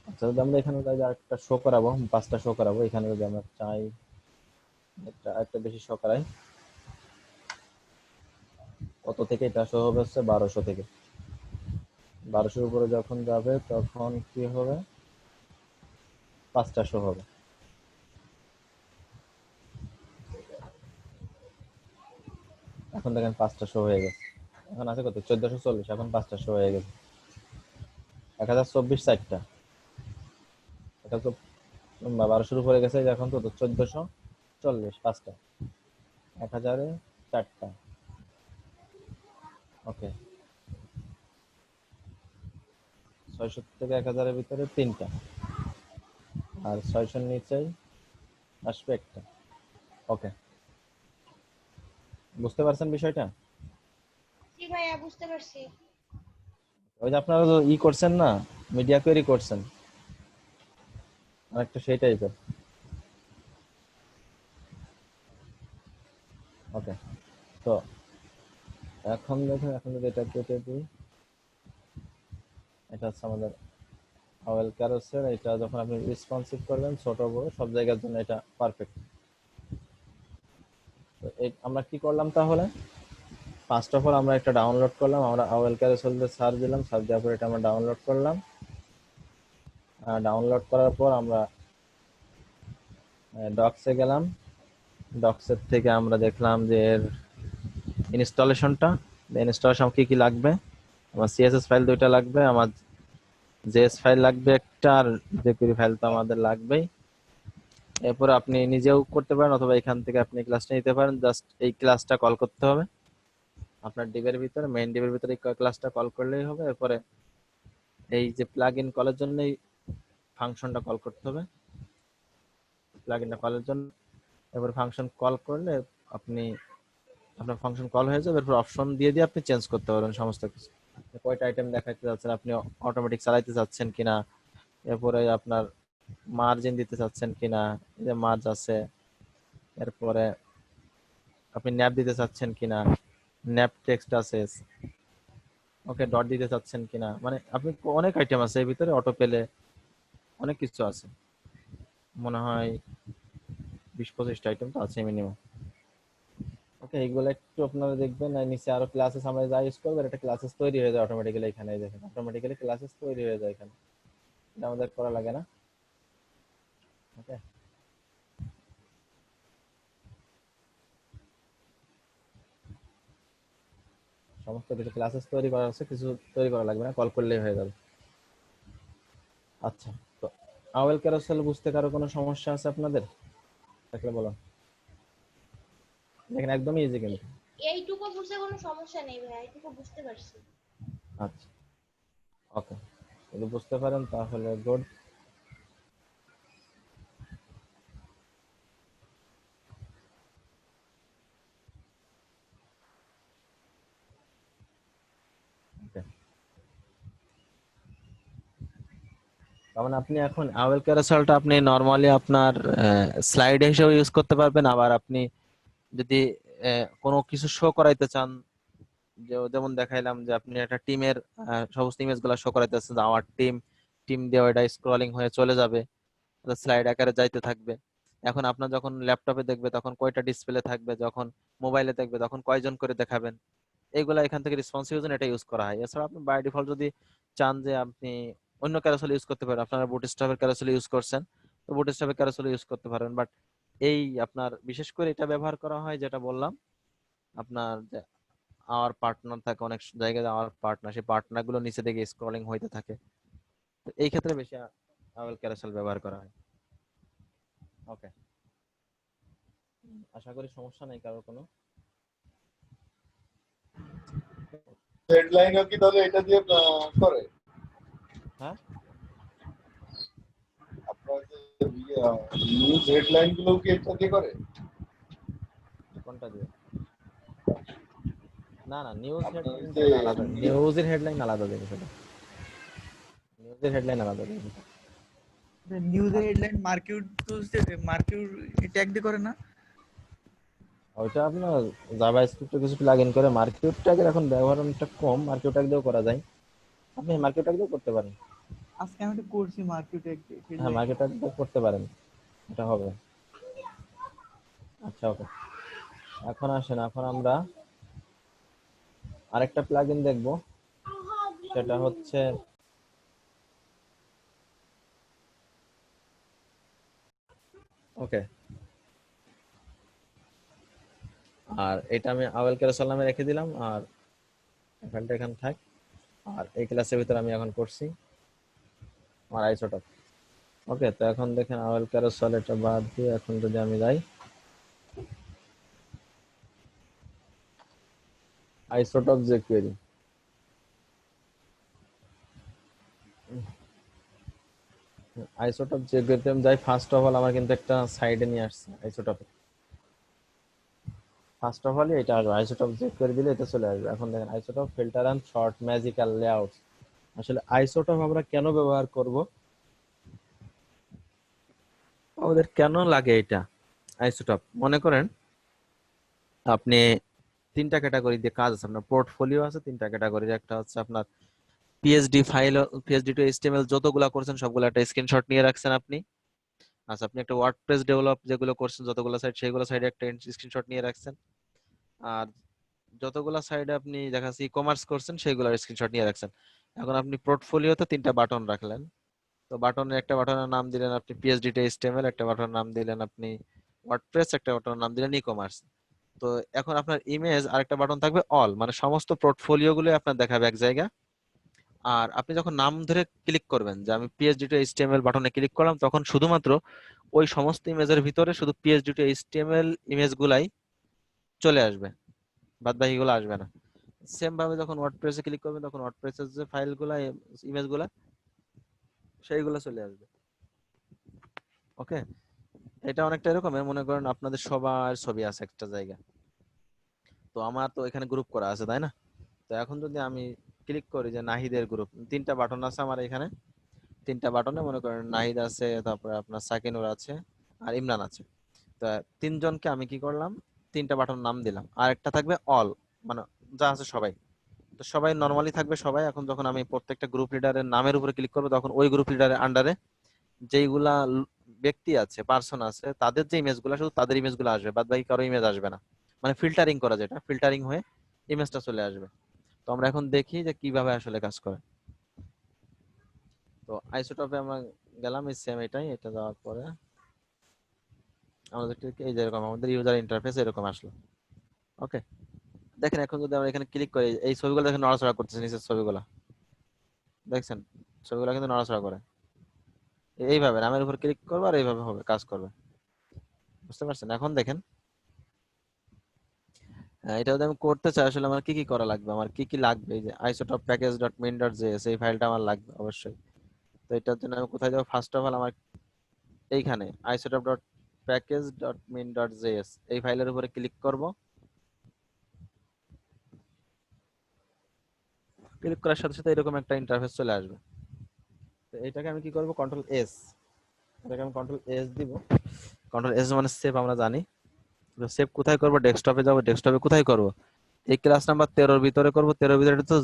আচ্ছা, যদি আমরা এখানে একটা শো করাবো, 5টা শো করাবো, এখানে যদি আমরা চাই একটা বেশি শো করাই, কত থেকে এটা শো হবে? হচ্ছে 1200 থেকে। 1200 উপরে যখন যাবে তখন কি হবে? 5টা শো হবে। এখন দেখেন 5টা শো হয়ে গেছে। এখন আছে কত? 1440। এখন 5টা শো হয়ে গেছে। 1024 চারটা, এটা তো 1200 উপরে গেছে, এখন তো 1440 5টা, 1000-এ 4টা। ওকে, 600 থেকে 1000-এর ভিতরে 3টা, আর 600-র নিচেই আসবে একটা। ওকে, বুঝতে পারছেন বিষয়টা? জি ভাইয়া, বুঝতে পারছি। ওই যে আপনারা তো করছেন না, মিডিয়া কোয়েরি করছেন, অনেকটা সেই টাইপের। ওকে, তো এখন দেখুন, এখন যদি এটা কেটে দিই, এটা হচ্ছে আমাদের আওয়েল ক্যারোসেল। এটা যখন আপনি রেসপন্সিভ করবেন, ছোট বড় সব জায়গার জন্য এটা পারফেক্ট। তো আমরা কি করলাম তাহলে? ফার্স্ট অফ অল আমরা একটা ডাউনলোড করলাম, আমরা আওয়েল ক্যারোসেল দিয়ে সার্চ দিলাম, সার্চ দেওয়ার পর এটা আমরা ডাউনলোড করলাম। ডাউনলোড করার পর আমরা ডক্সে গেলাম, ডক্সের থেকে আমরা দেখলাম যে এর ইনস্টলেশনটা, ইনস্টলেশন কি কি লাগবে। আমার সিএসএস ফাইল 2টা লাগবে, আমার জেএস ফাইল লাগবে একটা, আর জেকুইরি ফাইল তো আমাদের লাগবেই। এরপরে আপনি নিজেও করতে পারেন, অথবা এখান থেকে আপনি ক্লাসটা নিতে পারেন। জাস্ট এই ক্লাসটা কল করতে হবে আপনার ডিবের ভিতরে, মেইন ডিবের ভিতরে ক্লাসটা কল করলেই হবে। এরপরে এই যে প্লাগ ইন কলের জন্য এই ফাংশনটা কল করতে হবে, প্লাগ ইনটা কলের জন্য। এরপর ফাংশন কল করলে আপনি, আপনার ফাংশন কল হয়ে যাবে। এরপর অপশন দিয়ে দিয়ে আপনি চেঞ্জ করতে পারবেন সমস্ত কিছু। কয়টা আইটেম দেখাতে যাচ্ছেন, আপনি অটোমেটিক চালাইতে চাচ্ছেন কিনা, এরপরে আপনার মার্জিন দিতে চাচ্ছেন কিনা, এই যে মার্জ আছে, এরপরে আপনি ন্যাপ দিতে চাচ্ছেন কিনা, ন্যাপ টেক্সট আছে, ওকে, ডট দিতে চাচ্ছেন কিনা, মানে আপনি অনেক আইটেম আছে এর ভিতরে, অটো পেলে অনেক কিছু আছে, মনে হয় 20-25টা আইটেম তো আছে মিনিমাম। ওকে, এইগুলো একটু আপনারা দেখবেন। আর নিচে আরো ক্লাসেস আমরা যা ইউজ করবো, একটা ক্লাসেস তৈরি হয়ে যায় অটোমেটিক্যালি। এখানে দেখেন অটোমেটিক্যালি ক্লাসেস তৈরি হয়ে যায় এখানে, এটা আমাদের করা লাগে না। ওকে, সমস্ত কিছু ক্লাসেস তৈরি করা আছে, কিছু তৈরি করা লাগবে না, কল করলেই হয়ে যাবে। আচ্ছা, তো আওয়েল ক্যারোসেল বুঝতে কারো কোনো সমস্যা আছে আপনাদের? থাকলে বলো। দেখেন একদমই ইজি কিন্তু। এইটুকু বুঝতে কোনো সমস্যা নেই ভাইয়া, এইটুকু বুঝতে পারছি। আচ্ছা, ওকে, যদি বুঝতে পারেন তাহলে গুড। ওকে, তার মানে আপনি এখন আওয়েল ক্যারোসেলটা আপনি নরমালি আপনার স্লাইড হিসেবে ইউজ করতে পারবেন। আবার আপনি যদি কোনো কিছু শো করাইতে চান, যেমন দেখাইলাম যে আপনি একটা টিমের সমস্ত ইমেজ গুলা শো করাইতেছেন, যে আমার টিম, টিম দিয়ে ওইটা স্ক্রলিং হয়ে চলে যাবে, স্লাইড আকারে যাইতে থাকবে। এখন আপনার যখন ল্যাপটপে দেখবে তখন কয়টা ডিসপ্লে থাকবে, যখন মোবাইলে দেখবে তখন কয়জন করে দেখাবেন, এইগুলা এখান থেকে রেসপন্সিভ জন্য এটা ইউজ করা হয়। এছাড়া আপনি বাই ডিফল্ট যদি চান যে আপনি অন্য ক্যারোসেল ইউজ করতে পারেন, আপনারা বুটস্ট্র্যাপের ক্যারোসেল ইউজ করছেন, তো বুটস্ট্র্যাপের ক্যারোসেল ইউজ করতে পারেন। বাট এই আপনার বিশেষ করে এটা ব্যবহার করা হয় যেটা বললাম আপনার যে আওয়ার পার্টনার থাকে অনেক জায়গায়, আওয়ার পার্টনার, সেই পার্টনার গুলো নিচে দিকে স্ক্রলিং হইতে থাকে, তো এই ক্ষেত্রে বেশি আওয়াল ক্যারোসেল ব্যবহার করা হয়। ওকে, আশা করি সমস্যা নেই কারোর কোনো। হেডলাইনও কি তাহলে এটা দিয়ে করে? হ্যাঁ, আপনার যে নিউজ হেডলাইন গুলো কি এটা দিয়ে করে? কোনটা দিয়ে? না না, নিউজ আপনার হেডলাইন যে আলাদা, নিউজের হেডলাইন আলাদা জিনিস, এটা নিউজের হেডলাইন আলাদা জিনিস। নিউজের হেডলাইন মার্কিউট মার্কিউট ট্যাগ দিয়ে করে না? ওইটা আপনার জাভা স্ক্রিপ্টে কিছু প্লাগইন করে, মার্কিউট ট্যাগের এখন ব্যবহার অনেকটা কম, মার্কিউট ট্যাগ দিয়েও করা যায়, আপনি মার্কিউট ট্যাগ দিয়েও করতে পারেন। আজকে আমি একটা করছি মার্কিউট ট্যাগ হ্যাঁ, হেডলাইন। মার্কিউট ট্যাগ দিয়েও করতে পারেন, এটা হবে। আচ্ছা, ওকে, এখন আসেন, এখন আমরা আরেকটা প্লাগইন দেখব, সেটা হচ্ছে ওকে, আর এটা আমি আওয়াল ক্যারোসেল নামে রেখে দিলাম, আর এখানটা এখানে থাক। আর এই ক্লাসের ভিতরে আমি এখন করছি আমার আইসোটপ। ওকে, তো এখন দেখেন আওয়াল ক্যারোসেল এটা বাদ দিয়ে এখন যদি আমি যাই আইসোটপ যে কোয়েরি, আইসোটপ যে কোয়েরিতে আমি যাই, ফার্স্ট অফ অল আমার কিন্তু একটা সাইডে নিয়ে আসছে আইসোটপে। ফার্স্ট অফ অল এটা আসবে, আইসোটপ যে কোয়েরি দিলে এটা চলে আসবে। এখন দেখেন Isotope filter and sort magical layout. আসলে আইসোটপ আমরা কেন ব্যবহার করব, আমাদের কেন লাগে এটা আইসোটপ? মনে করেন আপনি তিনটা ক্যাটাগরি দিয়ে কাজ আছে, আপনার পোর্টফোলিও আছে তিনটা ক্যাটাগরির। একটা হচ্ছে আপনার PhD file, PhD two HTML যতগুলা করছেন সবগুলো একটা স্ক্রিনশট নিয়ে রাখছেন আপনি। আচ্ছা, আপনি একটা ওয়ার্ডপ্রেস ডেভেলপ যেগুলো করছেন যতগুলো সাইট, সেগুলো সাইডে একটা স্ক্রিনশট নিয়ে রাখছেন। আর যতগুলো সাইডে আপনি দেখা যাচ্ছে ই কমার্স করছেন সেগুলোর স্ক্রিনশট নিয়ে রাখছেন। এখন আপনি পোর্টফোলিওতে তিনটা বাটন রাখলেন, তো বাটনের একটা বাটনের নাম দিলেন আপনি পিএইচডি টু এইচটিএমএল, একটা বাটনের নাম দিলেন আপনি ওয়ার্ডপ্রেস, একটা বাটনের নাম দিলেন ই কমার্স। তো এখন আপনার ইমেজ আরেকটা বাটন থাকবে অল, মানে সমস্ত পোর্টফোলিও গুলো আপনার দেখাবে এক জায়গা। আর আপনি যখন নাম ধরে ক্লিক করবেন, যে আমি পিএইচডি টু এইচটিএমএল বাটনে ক্লিক করলাম, তখন শুধুমাত্র ওই সমস্ত ইমেজের ভিতরে শুধু পিএইচডি টু এইচটিএমএল ইমেজ গুলাই চলে আসবে, বাদ বাকি গুলো আসবে না। সেম ভাবে যখন ওয়ার্ডপ্রেসে ক্লিক করবেন, তখন ওয়ার্ডপ্রেসের যে ফাইলগুলা ইমেজগুলা সেইগুলো চলে আসবে। ওকে, এটা অনেকটা এরকম, মনে করেন আপনাদের সবার ছবি আছে একটা জায়গা, তো আমার তো এখানে গ্রুপ করা আছে তাই না? তো এখন যদি আমি ক্লিক করি যে নাহিদের গ্রুপ, তিনটা বাটন আছে আমার এখানে, তিনটা বাটনে মনে করেন নাহিদ আছে, তারপরে আপনার সাকিনুর আছে, আর ইমরান আছে। তো তিনজনকে আমি কি করলাম, তিনটা বাটন নাম দিলাম, আর একটা থাকবে অল, মানে যা আছে সবাই। তো সবাই নরমালি থাকবে সবাই। এখন যখন আমি প্রত্যেকটা গ্রুপ লিডারের নামের উপরে ক্লিক করবো, তখন ওই গ্রুপ লিডারের আন্ডারে যেইগুলা ব্যক্তি আছে, পার্সন আছে, তাদের যে ইমেজগুলো, শুধু তাদের ইমেজগুলো আসবে, বাদ বাকি কারো ইমেজ আসবে না। মানে ফিল্টারিং করা, যেটা ফিল্টারিং হয়ে ইমেজটা চলে আসবে। তো আমরা এখন দেখি যে কিভাবে আসলে কাজ করে। তো আইসোটপে আমরা গেলাম, এই সেম এটাই, এটা যাওয়ার পরে আমাদের এই যেরকম আমাদের ইউজার ইন্টারফেস এরকম আসলো। ওকে, দেখেন এখন যদি আমরা এখানে ক্লিক করি, এই ছবিগুলো দেখেন নড়াচড়া করতেছে, নিচের ছবিগুলো দেখছেন, ছবিগুলো কিন্তু নড়াচড়া করে। এইভাবে নামের উপর ক্লিক করবো আর এইভাবে হবে, কাজ করবে। বুঝতে পারছেন? এখন দেখেন এটা যদি আমি করতে চাই, আসলে আমার কি কি করা লাগবে, আমার কি কি লাগবে, এই যে isotop package dot min dot js এই ফাইলটা আমার লাগবে অবশ্যই। তো এটার জন্য আমি কোথায় যাবো? ফার্স্ট অফ অল আমার এইখানে isotop dot package dot min dot js এই ফাইলের উপরে ক্লিক করব। ক্লিক করার সাথে সাথে এরকম একটা ইন্টারফেস চলে আসবে। তো এটাকে আমি কি করব, কন্ট্রোল এস, এটাকে আমি কন্ট্রোল এস দিব। কন্ট্রোল এস মানে সেভ, আমরা জানি। তো সেভ কোথায় করব? ডেস্কটপে যাব। ডেস্কটপে কোথায় করব? এই ক্লাস নাম্বার 13 এর ভিতরে করব। 13 এর ভিতরে এটা তো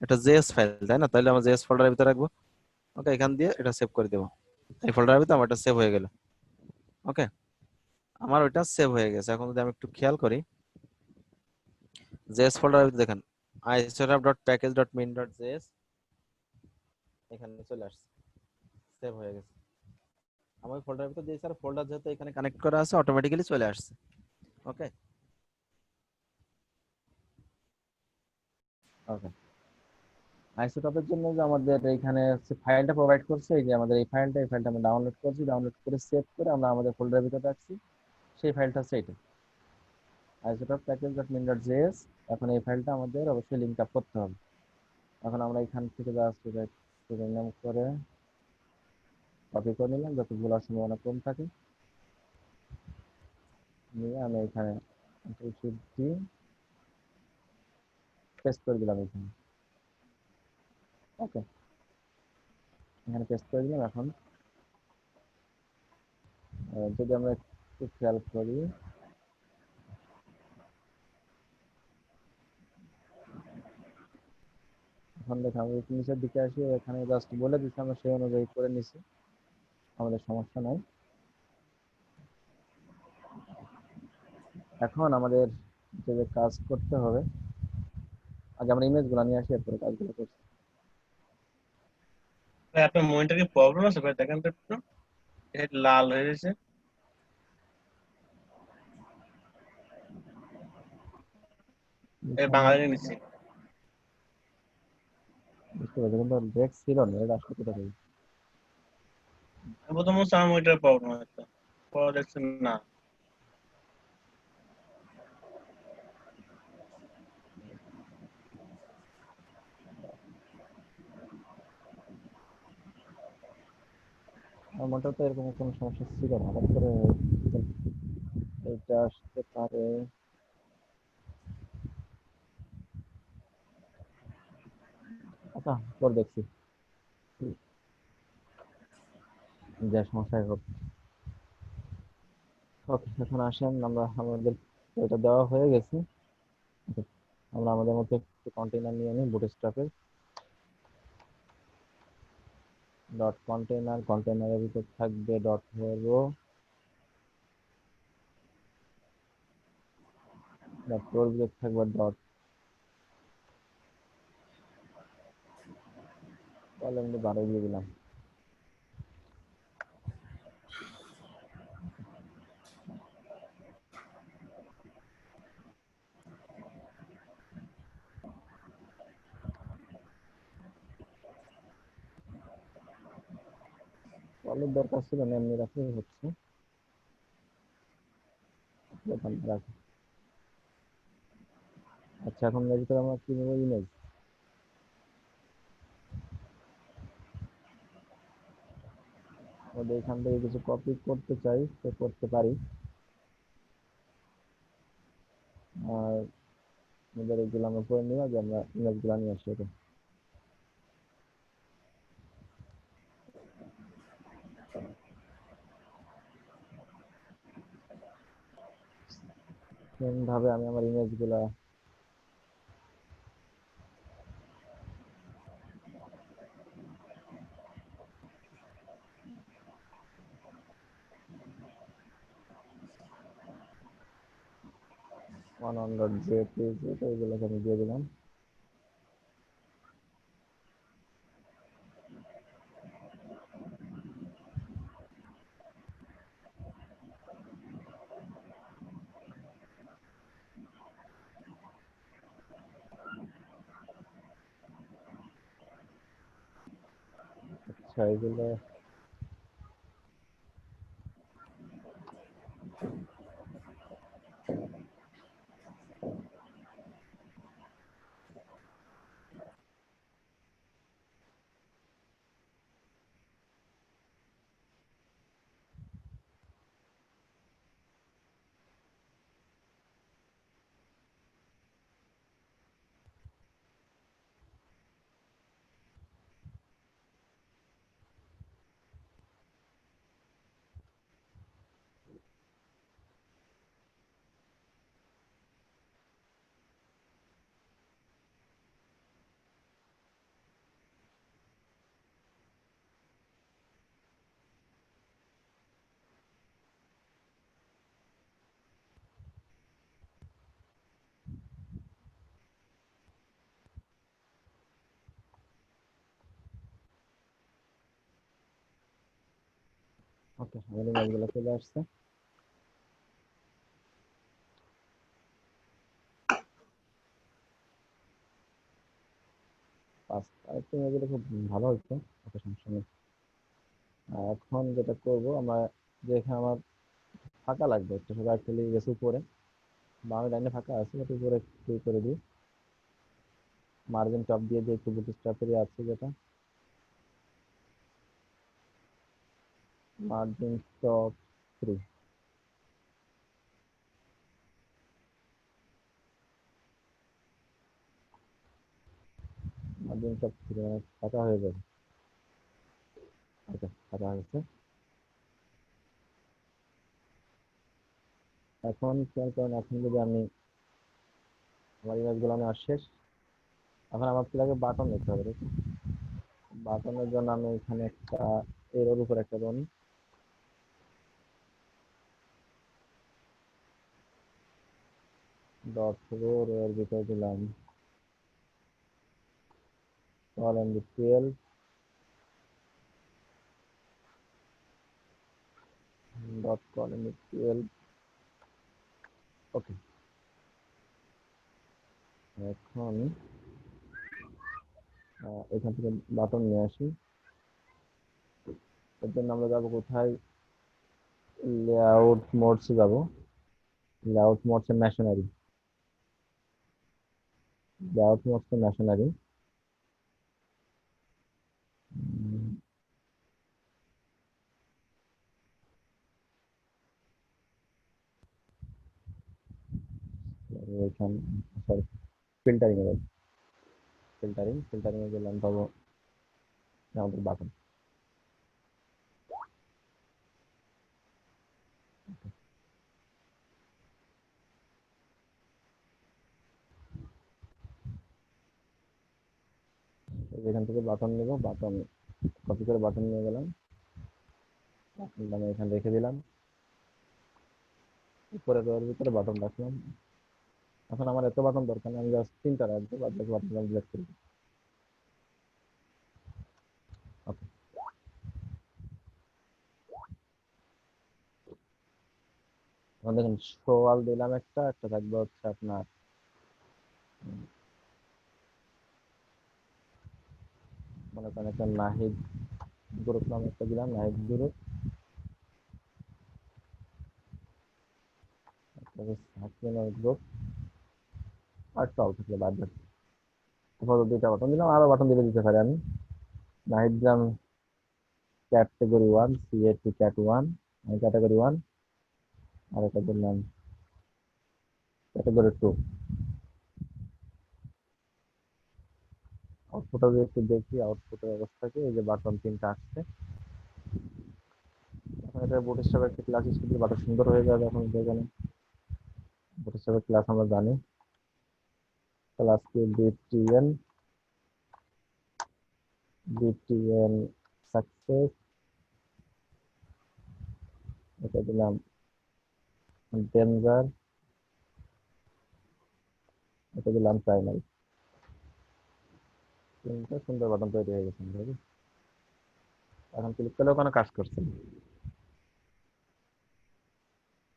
এটা জেএস ফাইল তাই না? তাহলে আমরা জেএস ফোল্ডারের ভিতরে রাখবো। ওকে, এখান দিয়ে এটা সেভ করে দেব। এই ফোল্ডারের ভিতরে আমার এটা সেভ হয়ে গেল। ওকে, আমার ওইটা সেভ হয়ে গেছে। এখন যদি আমি একটু খেয়াল করি, জেএস ফোল্ডারের ভিতরে দেখেন isotop.package.min.js এখানে চলে আসছে, সেভ হয়ে গেছে। আমার ফোল্ডারের ভিতর দিয়েছি আর ফোল্ডার যেহেতু এখানে কানেক্ট করা আছে অটোমেটিক্যালি চলে আসছে। ওকে ওকে, আইসোটপের জন্য যে আমাদের এখানে হচ্ছে ফাইলটা প্রোভাইড করছে, এই যে আমাদের এই ফাইলটা আমরা ডাউনলোড করছি, ডাউনলোড করে সেভ করে আমরা আমাদের ফোল্ডারের ভিতরে রাখছি। সেই ফাইলটা হচ্ছে এটা, isotope package dot min dot JS. এখন এই ফাইলটা আমাদের অবশ্যই লিঙ্ক আপ করতে হবে। এখন আমরা এখান থেকে জাস্ট নাম করে কপি করে নিলাম, যাতে ভুলার সম্ভাবনা কম থাকে। নিয়ে আমি এখানে পেস্ট করে দিলাম এখানে। ওকে, এখানে পেস্ট করে দিলাম। এখন যদি আমরা একটু খেয়াল করি, এখন দেখো আমি একটু নিচের দিকে আসি, এখানে জাস্ট বলে দিচ্ছি, আমরা সেই অনুযায়ী করে নিছি, আমাদের সমস্যা নাই। এখন আমাদের যে কাজ করতে হবে, আগে আমরা ইমেজ গুলো নিয়ে আসি, এরপরে কাজগুলো করছি। ভাই আপনার মনিটরে কি প্রবলেম আছে ভাই? দেখেন তো একটু, এটা লাল হয়ে গেছে। এই বাঙালি নিচ্ছি। বুঝতে পারছি, কিন্তু ডেস্ক ছিল না, এটা আসলে কোথা থেকে? প্রথম হচ্ছে আমার মনিটরের প্রবলেম হয়তো, পরে দেখছেন না। আমার মোটেও তো এরকম কোনো সমস্যা ছিল না, হঠাৎ করে এটা আসতে পারে। আচ্ছা, পরে দেখছি যে সমস্যা হোক। ওকে, এখন আসেন আমরা আমাদের এটা দেওয়া হয়ে গেছে। Okay, আমরা আমাদের মধ্যে একটু কন্টেইনার নিয়ে নিই, বুটস্ট্র্যাপের ডট কন্টেইনার, কন্টেইনারের ভিতর থাকবে ডট হেরো, ডট ওর ভিতর থাকবে ডট কলম দিয়ে 12 দিয়ে দিলাম। কলের দরকার ছিল না, এমনি রাখলেই হচ্ছে। রাখি। আচ্ছা, এখন এর ভিতরে আমরা কি নেবো? ইমেজ। আমাদের এখান থেকে কিছু কপি করতে চাই তো করতে পারি, আর আমাদের এগুলো আমরা করে নিলাম যে আমরা ইমেজ গুলো নিয়ে আসি। ওকে, সেম ভাবে আমি আমার ইমেজ গুলা jpg এগুলোকে আমি দিয়ে দিলাম। আচ্ছা, এগুলো ওকে, আমাদের ইমেজগুলো চলে আসছে। আরেকটা ইমেজগুলো খুব ভালো হচ্ছে। ওকে, সমস্যা নেই। এখন যেটা করব আমরা, যে এখানে আমার ফাঁকা লাগবে একটু, সেটা অ্যাকচুয়ালি গেছে উপরে, বামে লাইনে ফাঁকা আছে, একটু উপরে ক্লিক করে দিই। মার্জিন টপ দিয়ে দিয়ে একটু বুটস্ট্র্যাপেরই আছে, যেটা মার্জিন টপ 3। মার্জিন টপ 3 মানে ফাঁকা হয়ে যাবে। ওকে, ফাঁকা হয়েছে। এখন খেয়াল করেন, এখন যদি আমি আমার ইমেজগুলো নেওয়া শেষ, এখন আমার কি লাগে, বাটন নিতে হবে, ঠিক আছে? বাটনের জন্য আমি এখানে একটা এর উপর একটা দেবো, ডট রো, এর ভিতরে দিলাম কলম 12, ডট কলম 12। ওকে, এখন এখান থেকে বাটন নিয়ে আসি। এর জন্য আমরা যাবো কোথায়, লেআউট মোডস যাবো, লেআউট মোডস এর মেশিনারি, লেআউট মোডস এর মেশিনারি। এখান, সরি, ফিল্টারিং এ, ফিল্টারিং এ গেলাম, পাবো আমাদের বাটন। এখান থেকে বাটন নেবো, বাটন কপি করে বাটন নিয়ে গেলাম, বাটনটা আমি এখানে রেখে দিলাম, উপরে রোয়ের ভিতরে বাটন রাখলাম। এখন আমার এত বাটন দরকার নেই, আমি জাস্ট 3টা রাখবো, বাদ বাকি বাটন আমি ডিলিট করবো। ওকে, এখন দেখুন, শোয়াল দিলাম একটা, একটা থাকবে হচ্ছে আপনার মনে করেন একটা নাহিদ গ্রুপ নাম একটা দিলাম, নাহিদ গ্রুপ। সাকিনের গ্রুপ, আর টল থাকলে বাদ বাকি। আপাতত 2টা বাটন দিলাম, আরো বাটন দিলে দিতে পারি আমি। নাহিদ দিলাম ক্যাটাগরি 1, CA2 ক্যাট 1, ক্যাটাগরি 1, আর এটা দিলাম ক্যাটাগরি 2। আউটপুটটা যদি একটু দেখি, আউটপুটের অবস্থাকে, এই যে বাটন 3টা আসছে। এখন এটা বুটস্ট্র্যাপের একটা ক্লাস স্কুলে বাটন সুন্দর হয়ে যাবে। এখন যেখানে বুটস্ট্র্যাপের ক্লাস আমরা জানি, ক্লাস কি, বিটিএন সাকসেস, এটা দিলাম ডেঞ্জার, এটা দিলাম প্রাইমারি। 3টা সুন্দর বাটন তৈরি হয়ে গেছে বুঝলি? এখন ক্লিক করলে ওখানে কাজ করছে।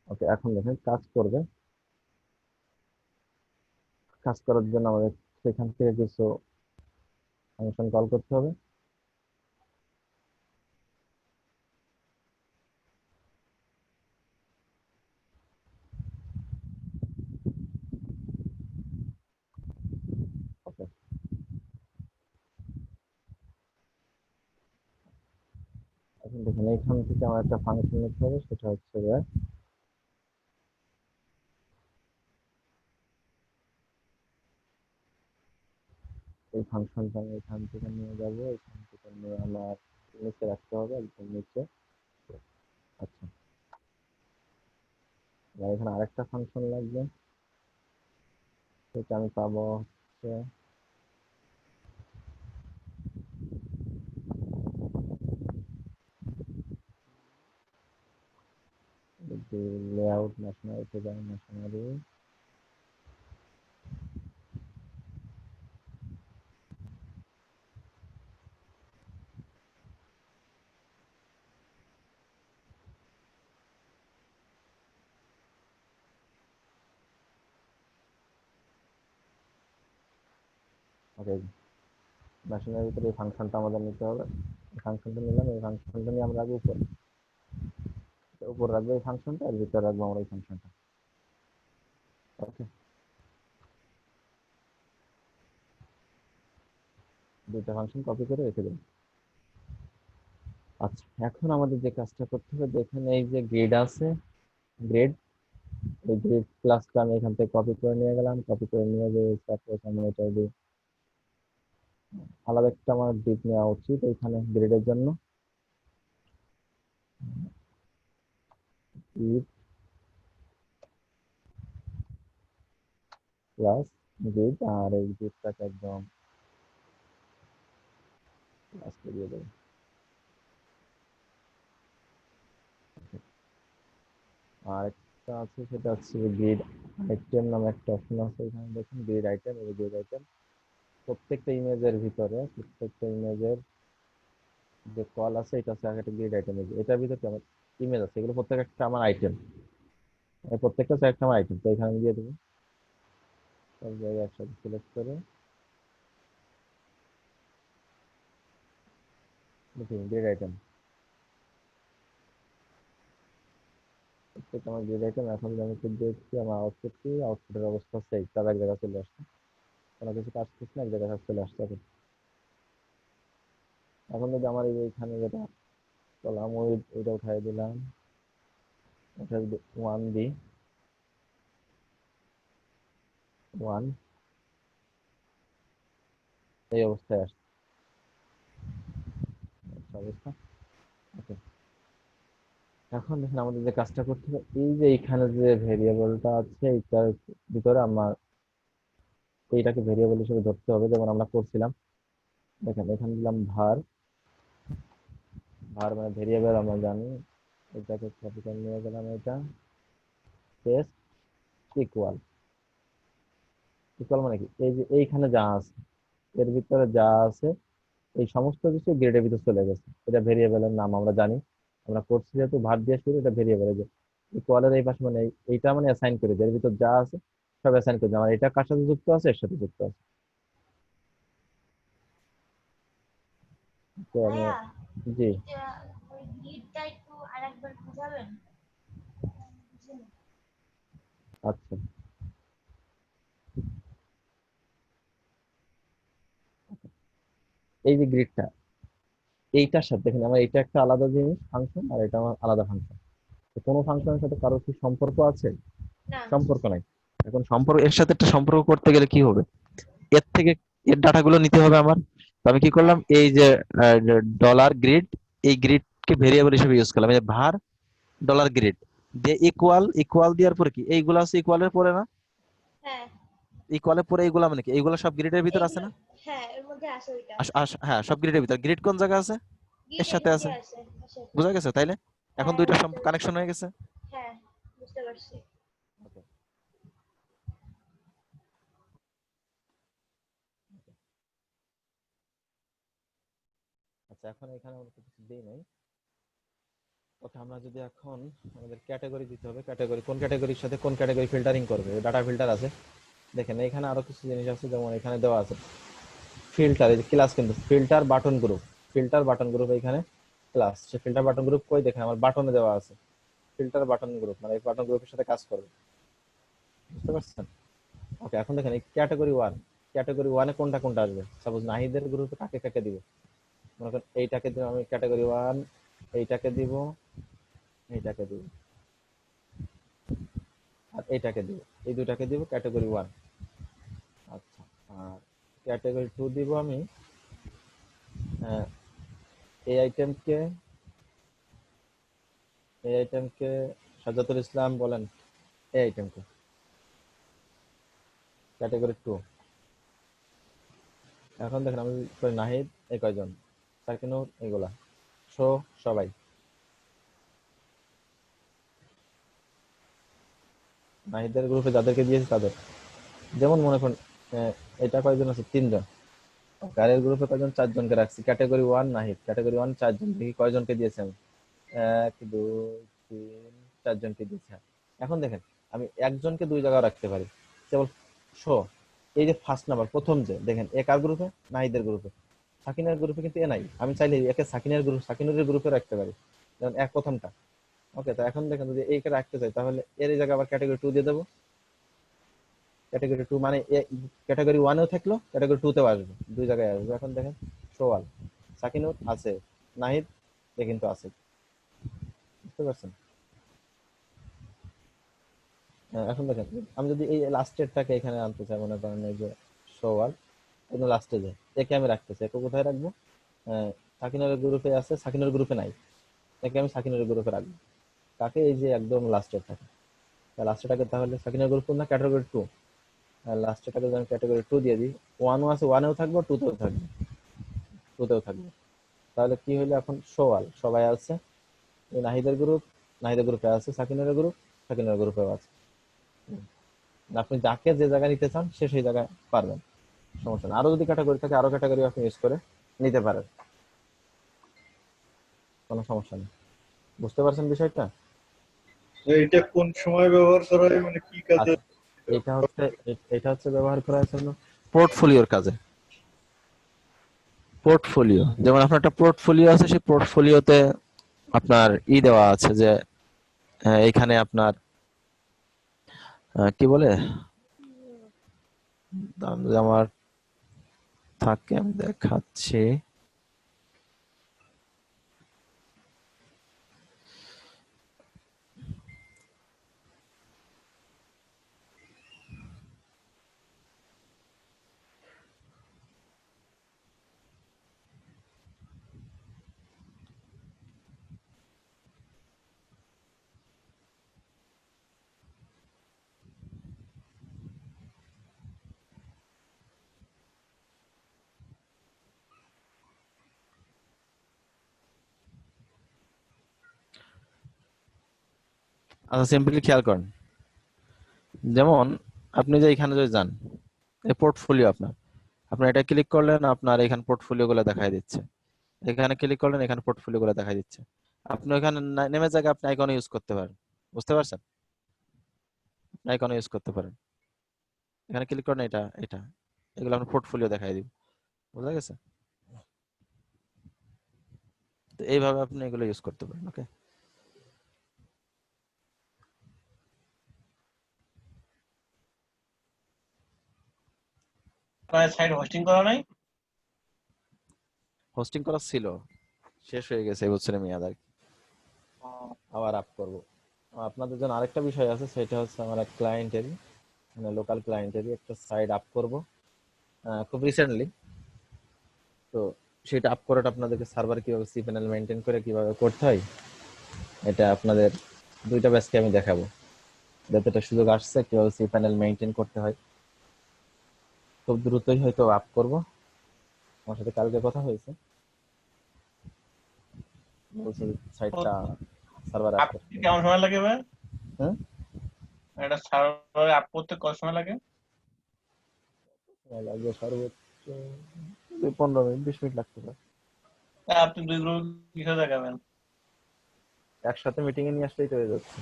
ওকে, এখন দেখেন কাজ করবে। কাজ করার জন্য আমাদের সেখান থেকে কিছু ফাংশন কল করতে হবে। ওকে, এখন দেখেন এইখান থেকে আমার একটা ফাংশন নিতে হবে, সেটা হচ্ছে যে এই ফাংশনটা আমি এখান থেকে নিয়ে যাবো, এখান থেকে নিয়ে আমার নিচে রাখতে হবে, একদম নিচে। আচ্ছা, এবার এখানে আরেকটা ফাংশন লাগবে, সেটা আমি পাবো হচ্ছে লেআউট মেশিনারি, ওকে, মেশিনের ভিতরে এই ফাংশনটা আমাদের নিতে হবে। ফাংশনটা নিলাম, এই ফাংশনটা নিয়ে আমরা রাখবো উপরে, উপর রাখবো এই ফাংশনটা, আর ভিতরে রাখবো আমরা এই ফাংশনটা। ওকে, দুইটা ফাংশন কপি করে রেখে দেবো। আচ্ছা, এখন আমাদের যে কাজটা করতে হবে, দেখেন এই যে গ্রেড আছে, গ্রেড, এই গ্রেড ক্লাসটা আমি এখান থেকে কপি করে নিয়ে গেলাম, কপি করে নিয়ে যে সাপোজ আমি এটা দিই, আলাদা একটা আমার দিক নেওয়া উচিত এখানে গ্রেডের জন্য। ইফ প্লাস গ্রেড, আর এই গ্রেডটাকে একদম লাস্টে দিয়ে দেবো। আর একটা আছে, সেটা হচ্ছে গ্রেড আইটেম নামে একটা অপশন আছে এখানে, দেখুন গ্রেড আইটেম, এই গ্রেড আইটেম প্রত্যেকটা ইমেজের ভিতরে, প্রত্যেকটা ইমেজের যে কল আছে এটা হচ্ছে একটা গ্রিড আইটেম। এটার ভিতরে আমার ইমেজ আছে, এগুলো প্রত্যেকটা আমার আইটেম, প্রত্যেকটা হচ্ছে একটা আমার আইটেম। তো এখানে দিয়ে দেবো, সব জায়গায় একসাথে সিলেক্ট করে দেখুন গ্রিড আইটেম, প্রত্যেকটা আমার গ্রিড আইটেম। এখন আমি দেখছি আমার আউটপুট কি, আউটপুটের অবস্থা সেই তার এক জায়গায় চলে আসছে, কোনো কিছু কাজ করছে না, এক জায়গায় সব চলে আসছে। এখন যদি আমার এইখানে যেটা কলাম ওই এটা উঠাই দিলাম, এটা যদি 1 দিই, 1 এই অবস্থায় আসছে অবস্থা। ওকে, এখন দেখেন আমাদের যে কাজটা করতে হবে, এই যে এখানে যে ভেরিয়েবলটা আছে এইটার ভিতরে আমার এইটাকে ভেরিয়েবল হিসেবে ধরতে হবে, যেমন আমরা করছিলাম। দেখেন এখানে দিলাম ভার, ভার মানে ভেরিয়েবল আমরা জানি। এটাকে কপি করে নিয়ে গেলাম, এটা টেস্ট ইকুয়াল, ইকুয়াল মানে কি, এই যে এইখানে যা আছে এর ভিতরে যা আছে এই সমস্ত কিছু গ্রেডের ভিতরে চলে গেছে। এটা ভেরিয়েবলের নাম আমরা জানি, আমরা করছি যেহেতু ভার দিয়ে শুরু, এটা ভেরিয়েবল। যে ইকুয়ালের এই পাশে মানে এইটা মানে অ্যাসাইন করে দেয়, এর ভিতর যা আছে সব অ্যাসাইন করে দেয়, আমার এটা কার সাথে যুক্ত আছে, এর সাথে যুক্ত আছে। তো আমি, ভাইয়া জি এটা ওই গ্রিডটা একটু আরেকবার বুঝাবেন? বুঝিনি। আচ্ছা, এই যে গ্রিডটা এইটার সাথে দেখেন আমার এটা একটা আলাদা জিনিস ফাংশন, আর এটা আমার আলাদা ফাংশন। তো কোনো ফাংশনের সাথে কারোর কি সম্পর্ক আছে? না। সম্পর্ক নাই। এখন সম্পর্ক, এর সাথে একটা সম্পর্ক করতে গেলে কি হবে, এর থেকে এর ডাটাগুলো নিতে হবে আমার। তো আমি কি করলাম, হ্যাঁ। এই যে ডলার গ্রিড, এই গ্রিডকে ভেরিয়েবল হিসেবে ইউজ করলাম, এই যে var ডলার গ্রিড দিয়ে ইকুয়াল, ইকুয়াল দেওয়ার পরে কি এইগুলো আছে ইকুয়ালের পরে না, হ্যাঁ, ইকুয়ালের পরে এইগুলা মানে কি, এইগুলো সব গ্রিডের ভিতর আছে এইগুলো। না? হ্যাঁ, এর মধ্যে আছে ওইটা। হ্যাঁ, সব গ্রিডের ভিতর। গ্রিড কোন জায়গা আছে? গ্রিড এর এর সাথে মধ্যে আছে। আছে। আছে। বুঝা গেছে তাইলে? এখন হ্যাঁ, দুইটা বুঝতে পারছি। কানেকশন হয়ে গেছে। হ্যাঁ, বুঝতে পারছি। Okay, আচ্ছা এখন এখানে আমরা তো কিছু দিই নাই। ওকে, আমরা যদি এখন আমাদের ক্যাটাগরি দিতে হবে, ক্যাটাগরি কোন ক্যাটাগরির সাথে কোন ক্যাটাগরি ফিল্টারিং করবে, ডাটা ফিল্টার আছে। দেখেন এখানে আরো কিছু জিনিস আছে, যেমন এখানে দেওয়া আছে ফিল্টার, এই যে ক্লাস, কিন্তু filter button group, filter button group এখানে ক্লাস। সে ফিল্টার বাটন গ্রুপ কই, দেখেন আমার বাটনে দেওয়া আছে ফিল্টার বাটন গ্রুপ, মানে এই বাটন গ্রুপের সাথে কাজ করবে, বুঝতে পারছেন? ওকে, এখন দেখেন এই ক্যাটাগরি 1, ক্যাটাগরি 1 এ কোনটা কোনটা আসবে, সাপোজ নাহিদের গ্রুপে কাকে কাকে দিব, মনে করেন এইটাকে দিব আমি ক্যাটাগরি 1, এইটাকে দিব, এইটাকে দিব, আর এইটাকে দিব, এই দুটাকে দিব ক্যাটাগরি 1। আচ্ছা, আর ক্যাটাগরি 2 দিব আমি আহ, এই আইটেমকে, এই আইটেমকে সাজাতুল ইসলাম বলেন, এই আইটেমকে ক্যাটাগরি 2। এখন দেখেন আমি করি নাহিদ, এই কয়জন, সাকিনুর, এগুলা শো সবাই, নাহিদের গ্রুপে যাদেরকে দিয়েছি তাদের, যেমন মনে করেন এটা কয়জন আছে, 3 জন। গাড়ির গ্রুপে কয়জন, 4 জনকে রাখছি, ক্যাটাগরি 1 নাহিদ, ক্যাটাগরি 1 4 জন, দেখি কয়জনকে দিয়েছি আমি, 1 2 3 4 জনকে দিয়েছি। এখন দেখেন আমি একজনকে 2 জায়গায় রাখতে পারি, যেমন শো এই যে ফার্স্ট নাম্বার প্রথম যে দেখেন এ কার গ্রুপে, নাহিদের গ্রুপে, সাকিনের গ্রুপে কিন্তু এ নাই। আমি চাইলে একে সাকিনের গ্রুপে রাখতে পারি, যেমন এক প্রথমটা। ওকে, তো এখন দেখেন যদি এইকে রাখতে চাই তাহলে এর এই জায়গায় আবার ক্যাটাগরি 2 দিয়ে দেবো। ক্যাটাগরি 2 মানে ক্যাটাগরি 1 এও থাকলো, ক্যাটাগরি 2 তেও আসবে, দুই জায়গায় আসবে। এখন দেখেন সোয়াল, সাকিনুর আছে, নাহিদ এ কিন্তু আছে, বুঝতে পারছেন? এখন দেখেন আমি যদি এই লাস্টেরটাকে এখানে আনতে চাই, মনে করেন এই যে সোয়াল, একদম লাস্টে যায়, একে আমি রাখতে চাই, একে কোথায় রাখবো? সাকিনের গ্রুপে আছে, সাকিনের গ্রুপে নাই, একে আমি সাকিনের গ্রুপে রাখবো। কাকে? এই যে একদম লাস্টের থাকে, লাস্টেরটাকে তাহলে সাকিনের গ্রুপ না ক্যাটাগরি 2, লাস্টেরটাকে যদি আমি ক্যাটাগরি 2 দিয়ে দিই, 1 আছে, 1 এও থাকবো, 2 তেও থাকবে, 2 তেও থাকবে। তাহলে কি হইলো? এখন সোয়াল সবাই আছে, এই নাহিদের গ্রুপ, নাহিদের গ্রুপে আছে, সাকিনের গ্রুপ, সাকিনের গ্রুপেও আছে। আপনি যাকে যে জায়গায় নিতে চান সে সেই জায়গায় পারবেন, সমস্যা নেই। আরো যদি ক্যাটাগরি থাকে আরো ক্যাটাগরি আপনি ইউজ করে নিতে পারেন, কোনো সমস্যা নেই। বুঝতে পারছেন বিষয়টা? এটা কোন সময় ব্যবহার করা হয়, মানে কি কাজে? আচ্ছা, এটা হচ্ছে ব্যবহার করার জন্য পোর্টফোলিওর কাজে। পোর্টফোলিও, যেমন আপনার একটা পোর্টফোলিও আছে, সেই পোর্টফোলিওতে আপনার দেওয়া আছে যে এখানে আপনার কি বলে, দাম যদি আমার থাকে আমি দেখাচ্ছি। আচ্ছা, সিম্পলি খেয়াল করেন, যেমন আপনি যে এখানে যদি যান, এই পোর্টফোলিও আপনার, আপনি এটা ক্লিক করলেন, আপনার এখানে পোর্টফোলিও গুলো দেখাই দিচ্ছে। এখানে ক্লিক করলেন, এখানে পোর্টফোলিও গুলো দেখাই দিচ্ছে। আপনি ওখানে নেমে জায়গায় আপনি আইকন ইউজ করতে পারেন, বুঝতে পারছেন? আইকন ইউজ করতে পারেন, এখানে ক্লিক করেন, এটা এটা এগুলো আপনার পোর্টফোলিও দেখাই দিবে, বুঝা গেছে? তো এইভাবে আপনি এগুলো ইউজ করতে পারেন। ওকে, আপনার সাইট হোস্টিং করা নাই? হোস্টিং করা ছিল, শেষ হয়ে গেছে এই বছরের মেয়াদ আর কি। আবার আপ করব। আপনাদের জন্য আরেকটা বিষয় আছে, সেটা হচ্ছে আমার এক ক্লায়েন্টেরই, মানে লোকাল ক্লায়েন্টেরই একটা সাইট আপ করব খুব রিসেন্টলি। তো সেটা আপ করাটা আপনাদেরকে সার্ভার কিভাবে সিপ্যানেল মেনটেন করে কিভাবে করতে হয়, এটা আপনাদের দুইটা ব্যাচকে আমি দেখাবো। যতটা সুযোগ আসছে কিভাবে সিপ্যানেল মেনটেন করতে হয়, খুব দ্রুতই হয়তো আপ করব। আমার সাথে কালকে কথা হয়েছে, বলছে সাইটটা সার্ভার আপ আপ করতে। কেমন সময় লাগে ভাই? হুম, এটা সার্ভারে আপ করতে কত সময় লাগে? লাগবে সর্বোচ্চ 15 মিনিট, 20 মিনিট লাগতে পারে। আপনি দুই গ্রুপ কিসে দেখাবেন? একসাথে মিটিং এ নিয়ে আসলেই তো হয়ে যাচ্ছে।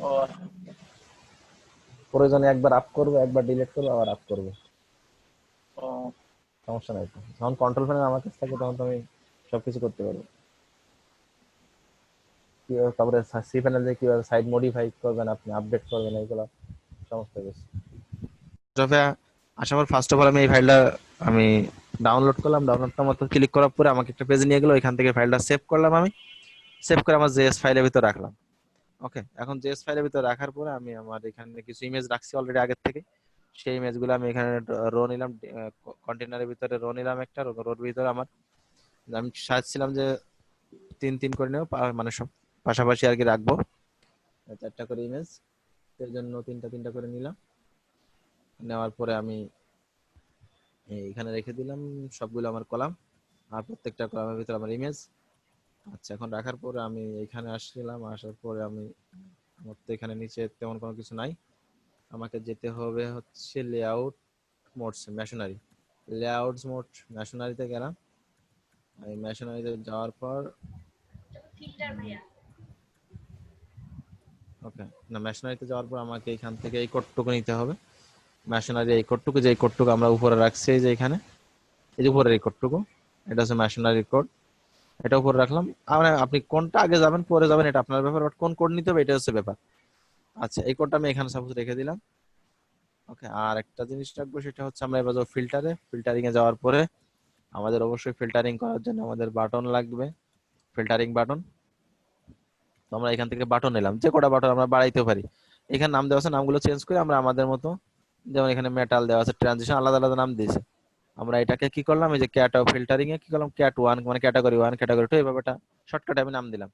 ও প্রয়োজনে একবার আপ করবো, একবার ডিলিট করবো, আবার আপ করবো, ও সমস্যা নাই তো। যখন কন্ট্রোল প্যানেল আমার কাছে থাকে তখন তো আমি সবকিছু করতে পারবো। কিভাবে তারপরে সি প্যানেলে কিভাবে সাইট মডিফাই করবেন, আপনি আপডেট করবেন, এগুলো সমস্ত কিছু। তবে আশা করি ফার্স্ট অফ অল আমি এই ফাইলটা আমি ডাউনলোড করলাম, ডাউনলোডটার মতো ক্লিক করার পরে আমাকে একটা পেজ নিয়ে গেল, এখান থেকে ফাইলটা সেভ করলাম, আমি সেভ করে আমার জেএস ফাইলের ভিতর রাখলাম। ওকে, এখন জেএস ফাইলের ভিতর রাখার পরে আমি আমার এখানে কিছু ইমেজ রাখছি অলরেডি আগের থেকে, সেই ইমেজগুলো আমি এখানে রো নিলাম, কন্টেনারের ভিতরে রো নিলাম, একটা রোর ভিতরে আমার, আমি চাচ্ছিলাম যে 3 3 করে নেব, মানে সব পাশাপাশি আর কি রাখবো, 4টা করে ইমেজ, এর জন্য 3টা 3টা করে নিলাম। নেওয়ার পরে আমি এখানে রেখে দিলাম সবগুলো আমার কলাম, আর প্রত্যেকটা কলামের ভিতরে আমার ইমেজ। আচ্ছা, এখন রাখার পরে আমি এখানে আসলাম, আসার পরে আমি, আমার তো এখানে নিচে তেমন কোনো কিছু নাই, আমাকে যেতে হবে হচ্ছে layout modes masonry, layouts mode মেশনারিতে গেলাম। আমি মেশনারিতে যাওয়ার পর, ফিল্টার ভাইয়া। ওকে, না মেশনারিতে যাওয়ার পর আমাকে এখান থেকে এই কোডটুকু নিতে হবে, মেশিনারি এই কোডটুকু, যে এই কোডটুকু আমরা উপরে রাখছি এই যে এখানে, এই যে উপরের এই কোডটুকু, এটা হচ্ছে মেশিনারি কোড, এটা উপরে রাখলাম। আমরা আপনি কোনটা আগে যাবেন পরে যাবেন এটা আপনার ব্যাপার, বাট কোন কোড নিতে হবে এটা হচ্ছে ব্যাপার। আচ্ছা, এই কোডটা আমি এখানে সাপোজ রেখে দিলাম। ওকে, আর একটা জিনিস রাখবো, সেটা হচ্ছে আমরা এবার যাবো ফিল্টারে। ফিল্টারিং এ যাওয়ার পরে আমাদের অবশ্যই ফিল্টারিং করার জন্য আমাদের বাটন লাগবে, ফিল্টারিং বাটন। তো আমরা এখান থেকে বাটন নিলাম, যে কটা বাটন আমরা বাড়াইতে পারি। এখানে নাম দেওয়া আছে, নামগুলো চেঞ্জ করে আমরা আমাদের মতো, যেমন এখানে মেটাল দেওয়া আছে, ট্রানজিশন আলাদা আলাদা নাম দিয়েছে। আমরা এটাকে কি করলাম, এই যে ক্যাট ফিল্টারিং এ কি করলাম, ক্যাট ওয়ান মানে ক্যাটাগরি ওয়ান, ক্যাটাগরি টু, এইভাবে এটা শর্টকাটে আমি নাম দিলাম।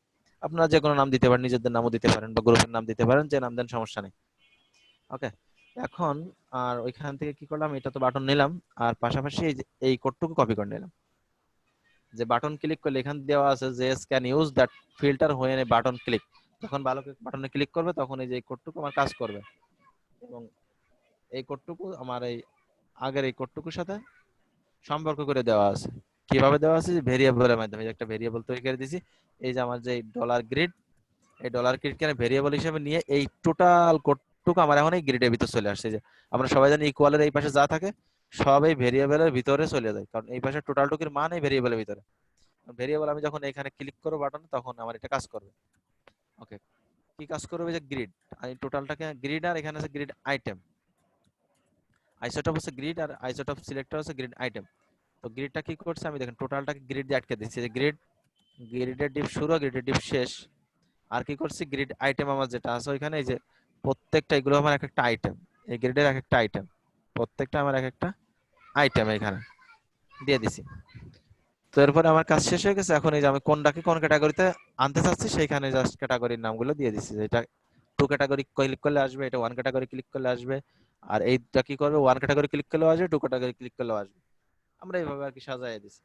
আপনারা যে কোনো নাম দিতে পারেন, নিজেদের নামও দিতে পারেন বা গ্রুপের নাম দিতে পারেন, যে নাম দেন সমস্যা নেই। ওকে, এখন আর ওইখান থেকে কি করলাম, এটা তো বাটন নিলাম, আর পাশাপাশি এই যে এই কোডটুকু কপি করে নিলাম। যে বাটন ক্লিক করলে এখানে দেওয়া আছে যে can use that filter when a button click, যখন ভালো বাটনে ক্লিক করবে তখন এই যে এই কোডটুকু আমার কাজ করবে। এবং এই কোডটুকু আমার এই আগের এই কোডটুকুর সাথে সম্পর্ক করে দেওয়া আছে। কিভাবে দেওয়া আছে, যে ভেরিয়েবলের মাধ্যমে, যে একটা ভেরিয়েবল তৈরি করে দিয়েছি। এই যে আমার যে ডলার গ্রিড, এই ডলার গ্রিডকে আমি ভেরিয়েবল হিসেবে নিয়ে এই টোটাল কোডটুকু আমার এখন এই গ্রিডের ভিতর চলে আসছে। যে আমরা সবাই জানি ইকুয়ালের এই পাশে যা থাকে সব এই ভেরিয়েবলের ভিতরে চলে যায়, কারণ এই পাশে টোটাল টুকুর মান এই ভেরিয়েবলের ভিতরে। ভেরিয়েবল আমি যখন এখানে ক্লিক করবো বাটন, তখন আমার এটা কাজ করবে। ওকে, কি কাজ করবে, যে গ্রিড, আমি টোটালটাকে গ্রিড, আর এখানে আছে গ্রিড আইটেম, আইসোটপ হচ্ছে গ্রিড, আর আইসোটপ সিলেক্টর হচ্ছে গ্রিড আইটেম। তো গ্রিডটা কি করছে, আমি দেখেন টোটালটাকে গ্রিড দিয়ে আটকে দিচ্ছি, যে গ্রিড, গ্রিডের ডিপ শুরু, গ্রিডের ডিপ শেষ। আর কি করছি, গ্রিড আইটেম আমার যেটা আছে ওইখানে, এই যে প্রত্যেকটা এগুলো আমার এক একটা আইটেম, এই গ্রিডের এক একটা আইটেম, প্রত্যেকটা আমার এক একটা আইটেম এখানে দিয়ে দিছি। তো এরপরে আমার কাজ শেষ হয়ে গেছে। এখন এই যে আমি কোনটাকে কোন ক্যাটাগরিতে আনতে চাচ্ছি সেইখানে জাস্ট ক্যাটাগরির নামগুলো দিয়ে দিছি। এটা টু ক্যাটাগরি ক্লিক করলে আসবে, এটা ওয়ান ক্যাটাগরি ক্লিক করলে আসবে, আর এইটা কি করবে, ওয়ান ক্যাটাগরি ক্লিক করলেও আসবে, টু ক্যাটাগরি ক্লিক করলেও আসবে। আমরা এইভাবে আর কি সাজায় দিছি,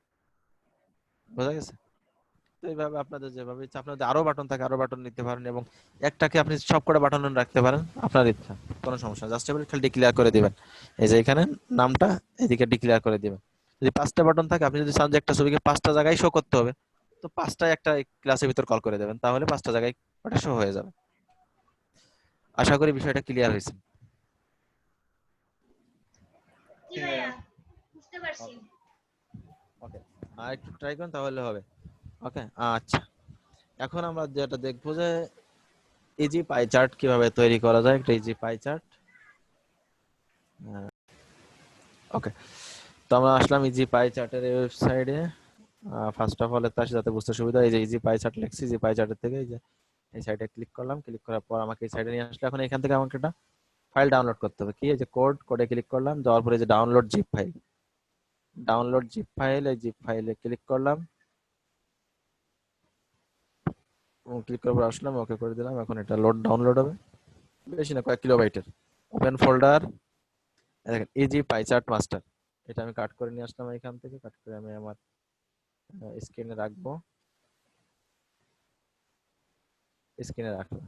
বোঝা গেছে? তো এইভাবে আপনাদের যেভাবে ইচ্ছা, আপনাদের আরো বাটন থাকে আরো বাটন নিতে পারেন, এবং একটাকে আপনি সবকটা বাটন রাখতে পারেন, আপনার ইচ্ছা, কোনো সমস্যা না। জাস্ট এবার খালি ডিক্লেয়ার করে দিবেন, এই যে এখানে নামটা এদিকে ডিক্লেয়ার করে দিবেন। যদি পাঁচটা বাটন থাকে, আপনি যদি চান যে একটা ছবিকে পাঁচটা জায়গায় শো করতে হবে, তো পাঁচটায় একটা ক্লাসের ভিতর কল করে দেবেন, তাহলে পাঁচটা জায়গায় ওটা শো হয়ে যাবে। আশা করি বিষয়টা ক্লিয়ার হয়েছে। জি ভাইয়া, বুঝতে পারছি। ওকে, ওকে, আর একটু ট্রাই করেন তাহলে হবে। ওকে, আচ্ছা, এখন আমরা যেটা দেখবো যে ইজি পাই চার্ট কিভাবে তৈরি করা যায়, একটা ইজি পাই চার্ট। ওকে, তো আমরা আসলাম ইজি পাই চার্টের ওয়েবসাইটে। ফার্স্ট অফ অল তার যাতে বুঝতে সুবিধা হয়, এই যে ইজি পাই চার্ট লিখছি, ইজি পাই চার্টের থেকে এই যে এই সাইটে ক্লিক করলাম, ক্লিক করার পর আমাকে এই সাইটে নিয়ে আসলে এখন এখান থেকে আমাকে একটা ফাইল ডাউনলোড করতে হবে। কি, এই যে কোডে ক্লিক করলাম, যাওয়ার পরে যে download zip file, download zip file, এই জিপ ফাইলে ক্লিক করলাম, ক্লিক করার পর আসলাম, ওকে করে দিলাম। এখন এটা লোড ডাউনলোড হবে, বেশি না, কয়েক কিলোবাইটের। ওপেন ফোল্ডার, দেখেন ইজি পাই চার্ট মাস্টার, এটা আমি কাট করে নিয়ে আসলাম এখান থেকে, কাট করে আমি আমার স্ক্রিনে রাখবো, স্ক্রিনে রাখলাম।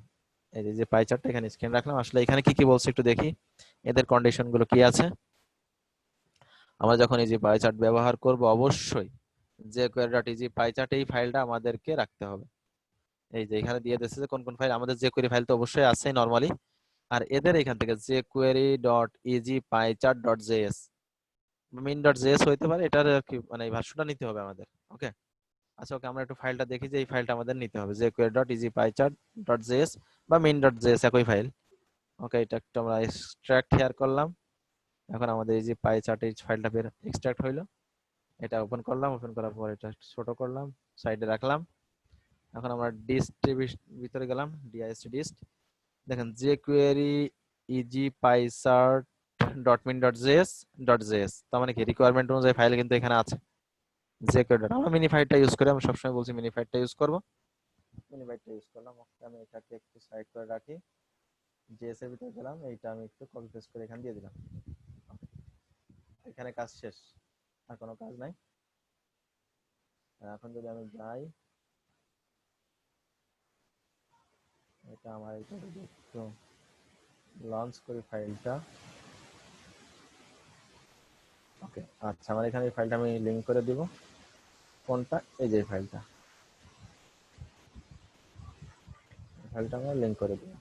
এই যে পাই চার্টটা এখানে স্ক্রিনে রাখলাম। আসলে এখানে কি কি বলছে একটু দেখি, এদের কন্ডিশন গুলো কি আছে। আমরা যখন এই যে পাই চার্ট ব্যবহার করব, অবশ্যই যে query.easy পাই চার্ট এই ফাইলটা আমাদেরকে রাখতে হবে। এই যে এখানে দিয়ে দিচ্ছে যে কোন কোন ফাইল, আমাদের যে কোয়েরি ফাইল তো অবশ্যই আছে নরমালি, আর এদের এখান থেকে যে query.easypychart.js min.js হইতে পারে, এটার আর কি মানে এই ভার্সনটা নিতে হবে আমাদের। ওকে, আচ্ছা, ওকে, আমরা একটু ফাইলটা দেখি যে এই ফাইলটা আমাদের নিতে হবে, যে query.easypychart.js বা min.js একই ফাইল। ওকে, এটা একটু আমরা এক্সট্রাক্ট হেয়ার করলাম। এখন আমাদের এই যে পাই চার্ট এই ফাইলটা বের এক্সট্রাক্ট হইলো, এটা ওপেন করলাম, ওপেন করার পর এটা ছোট করলাম, সাইডে রাখলাম। এখন আমরা ভিতরে গেলাম, ডিআইএসটি ডিস্ট, দেখেন যে query easy pie chart dot min dot JS dot JS, তার মানে কি রিকোয়ারমেন্ট অনুযায়ী ফাইল কিন্তু এখানে আছে। যে কোয়েরি আমরা মিনিফাইডটা ইউজ করি, আমরা সবসময় বলছি মিনিফাইডটা ইউজ করব, মিনিফাইডটা ইউজ করলাম। ওকে, আমি এটাকে একটু সাইড করে রাখি, জেএস এর ভিতরে গেলাম, এইটা আমি একটু কপি পেস্ট করে এখানে দিয়ে দিলাম। এখানে কাজ শেষ, আর কোনো কাজ নাই। এখন যদি আমি যাই, এটা আমার এটা যদি একটু লঞ্চ করি ফাইলটা। ওকে, আচ্ছা, আমার এখানে এই ফাইলটা আমি লিংক করে দিব। কোনটা, এই যে ফাইলটা, ফাইলটা আমরা লিংক করে দিব।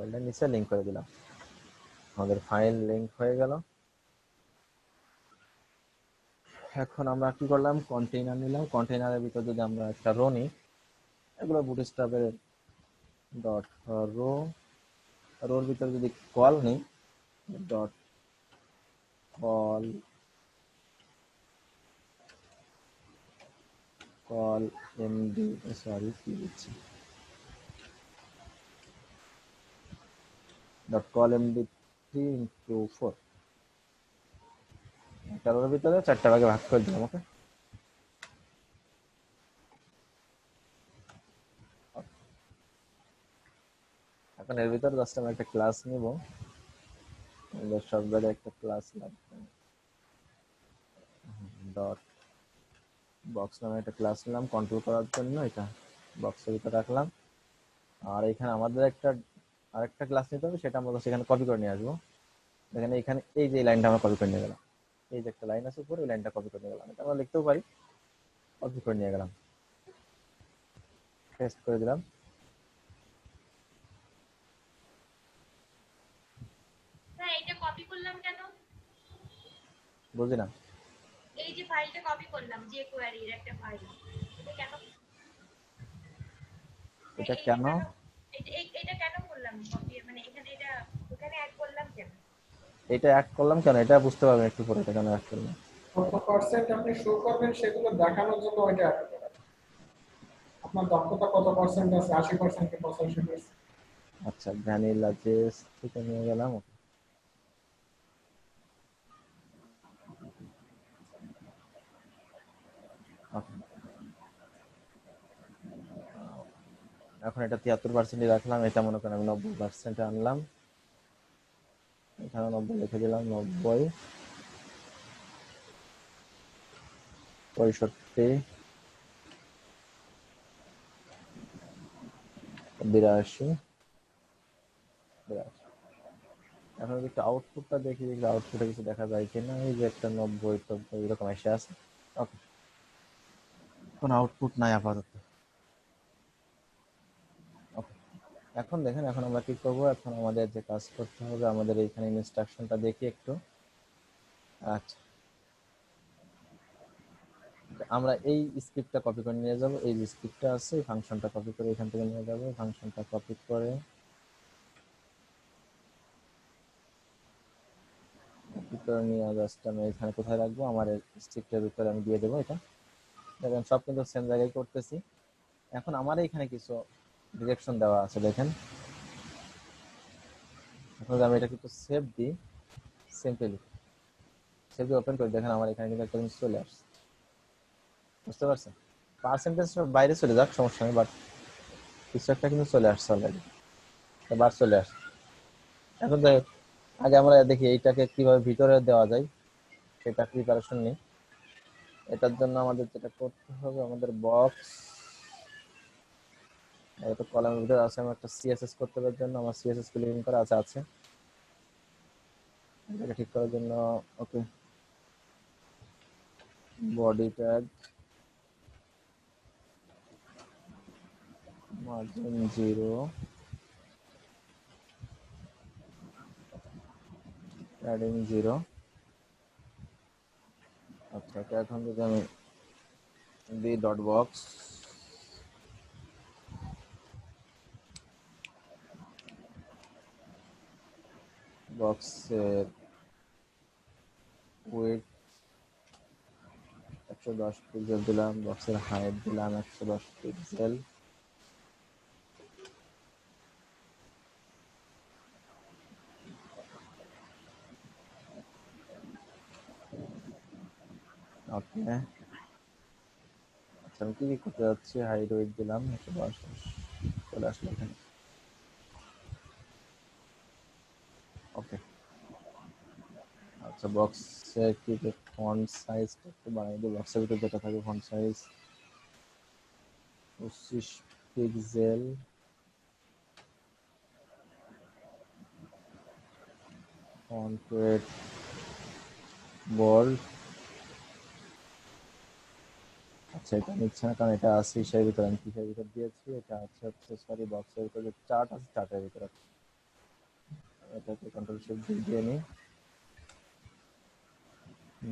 ফাইলটা নিচে লিংক করে দিলাম, আমাদের ফাইল লিংক হয়ে গেল। এখন আমরা কি করলাম, কন্টেইনার নিলাম, কন্টেইনারের ভিতর যদি আমরা একটা রো নিই, এগুলো বুটস্ট্র্যাপের ডট রো, রোর ভিতরে যদি কল নিই, dot call, call MD, sorry কি দিচ্ছি, ডট কল এমডি 3 into 4, একটা রোর ভিতরে 4টা ভাগে ভাগ করে দিলাম। ওকে, এখন এর ভিতরে জাস্ট আমরা একটা ক্লাস নিব, আমাদের সফটওয়্যারে একটা ক্লাস লাগবে, ডট বক্স নামে একটা ক্লাস নিলাম কন্ট্রোল করার জন্য, এটা বক্সের ভিতরে রাখলাম। আর এখানে আমাদের আরেকটা ক্লাস নিতে হবে, সেটা আমরা সেখানে কপি করে নিয়ে আসবো। এখানে এই যে লাইনটা আমরা কপি করে নিয়ে গেলাম, এই যে একটা লাইন আছে উপরে, ওই লাইনটা কপি করে নিয়ে গেলাম, এটা আমরা লিখতেও পারি, কপি করে নিয়ে গেলাম, পেস্ট করে দিলাম। স্যার এটা কপি করলাম কেন? বুঝলি না? এই যে ফাইলটা কপি করলাম, যে কোয়ারির একটা ফাইল, এটা কেন? এটা এইটা কেন, কেন? এটা কেন করলাম কপি, মানে এখানে এটা ওখানে অ্যাড করলাম কেন? এটা অ্যাড করলাম কেন, এটা বুঝতে পারবেন একটু পরে, এটা কেন অ্যাড করলাম। কত পার্সেন্ট আপনি শো করবেন সেগুলো দেখানোর জন্য ওইটা অ্যাড করা। আপনার দক্ষতা কত পার্সেন্ট আছে, 80% কি 85%? আচ্ছা, ভ্যানিলা জেস থেকে নিয়ে গেলাম। Okay. এখন এটা 73% রাখলাম, এটা মনে করেন আমি 90% আনলাম, এখানে 90 লিখে দিলাম, 90, 65, 82, 82। এখন যদি একটু আউটপুটটা দেখি, দেখি আউটপুটে কিছু দেখা যায় কিনা, এই যে একটা 90 90 এরকম এসে আছে। ওকে, কোনো আউটপুট নাই আপাতত। ওকে, এখন দেখেন, এখন আমরা কি করব, এখন আমাদের যে কাজ করতে হবে, আমাদের এইখানে ইনস্ট্রাকশনটা দেখি একটু। আচ্ছা, আমরা এই স্ক্রিপ্টটা কপি করে নিয়ে যাব, এই যে স্ক্রিপ্টটা আছে এই ফাংশনটা কপি করে এখান থেকে নিয়ে যাব, ফাংশনটা কপি করে নিয়ে জাস্ট আমি এখানে কোথায় রাখবো, আমার স্ক্রিপ্টের ভিতরে আমি দিয়ে দেবো। এটা দেখেন সব কিন্তু সেম জায়গায় করতেছি। এখন আমার এখানে কিছু ডিরেকশন দেওয়া আছে, দেখেন। এখন যদি আমি এটা কিন্তু সেভ দিই, সিম্পলি সেভ দিয়ে ওপেন করে দেখেন, আমার এখানে কিন্তু একটা জিনিস চলে আসছে, বুঝতে পারছেন? পার্সেন্টেজ বাইরে চলে যাক, সমস্যা নেই, বাট কিছু একটা কিন্তু চলে আসছে অলরেডি, বার চলে আসছে। এখন আগে আমরা দেখি এইটাকে কিভাবে ভিতরে দেওয়া যায়, সেটা প্রিপারেশন নিই। এটার জন্য আমাদের যেটা করতে হবে, আমাদের বক্স, এটা কলামের ভিতরে আছে, আমার একটা সিএসএস করতে হবে, জন্য আমার সিএসএস ক্লিন করা আছে। এটাকে ঠিক করার জন্য ওকে, বডি ট্যাগ মার্জিন 0, প্যাডিং 0। আচ্ছা, এটা এখন যদি আমি দিই ডট বক্স, বক্সের উইডথ 110 পিক্সেল দিলাম, বক্সের হাইট দিলাম 110 পিক্সেল, ওকে। আচ্ছা, আমি কি করতে যাচ্ছি, হাইট ওয়েট দিলাম 110, চলে আসলো এখানে। ওকে, আচ্ছা, বক্সের কি ফন্ট সাইজটা একটু বাড়াই দিই, বক্সের ভিতরে যেটা থাকে font size 25 pixel, font weight bold. আচ্ছা, এটা নিচ্ছে না কারণ এটা আছে হিসেবের ভিতরে, আমি কিসের ভিতর দিয়েছি, এটা হচ্ছে সরি বক্সের ভিতরে চার্ট আছে, চার্টের ভিতরে এটাকে কন্ট্রোল শিফট দিয়ে নিই,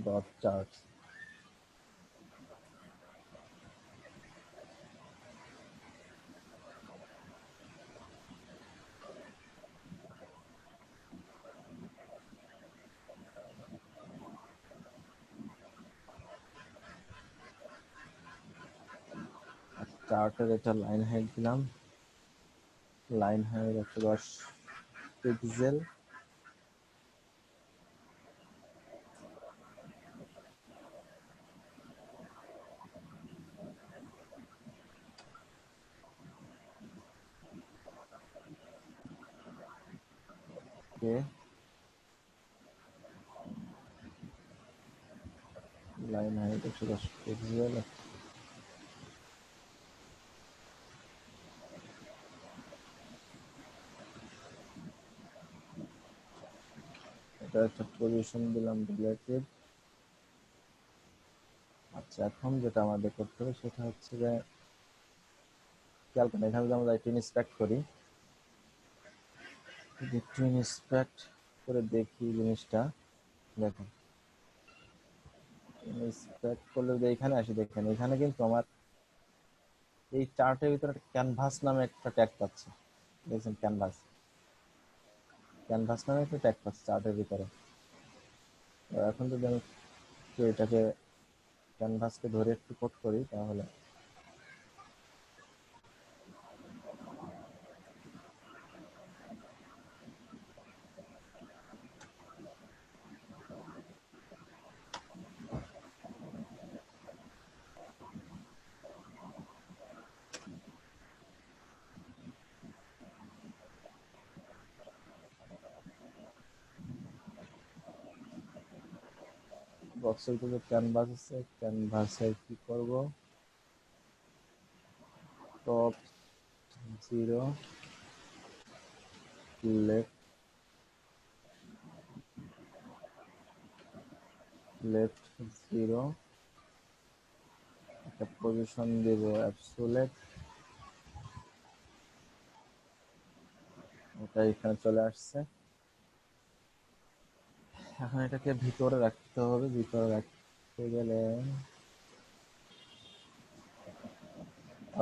ডট চার্টস। চার্টের এটা লাইন হাইট দিলাম, লাইন হাইট 110 পিক্সেল। ওকে, লাইন হাইট 110 পিক্সেল। এটা একটা পজিশন দিলাম রিলেটিভ। আচ্ছা, এখন যেটা আমাদের করতে হবে সেটা হচ্ছে যে খেয়াল করেন, এখানে যদি আমরা একটু ইন্সপেক্ট করি, যদি একটু ইন্সপেক্ট করে দেখি জিনিসটা, দেখেন ইন্সপেক্ট করলে যদি এখানে আসি, দেখেন এখানে কিন্তু আমার এই চার্টের ভিতরে ক্যানভাস নামে একটা ট্যাগ পাচ্ছে, দেখছেন ক্যানভাস, ক্যানভাস নামে একটা ট্যাগ পাচ্ছে চার্টের ভিতরে। তো এখন যদি আমি একটু এটাকে ক্যানভাসকে ধরে একটু কোড করি, তাহলে বক্সের ভিতরে ক্যানভাস আছে, ক্যানভাসে কি করব, টপ 0 লেফট লেফট 0, একটা পজিশন দেব অ্যাবসোলিউট, এটা এখানে চলে আসছে। এখন এটাকে ভিতরে রাখতে হবে, ভিতরে রাখতে গেলে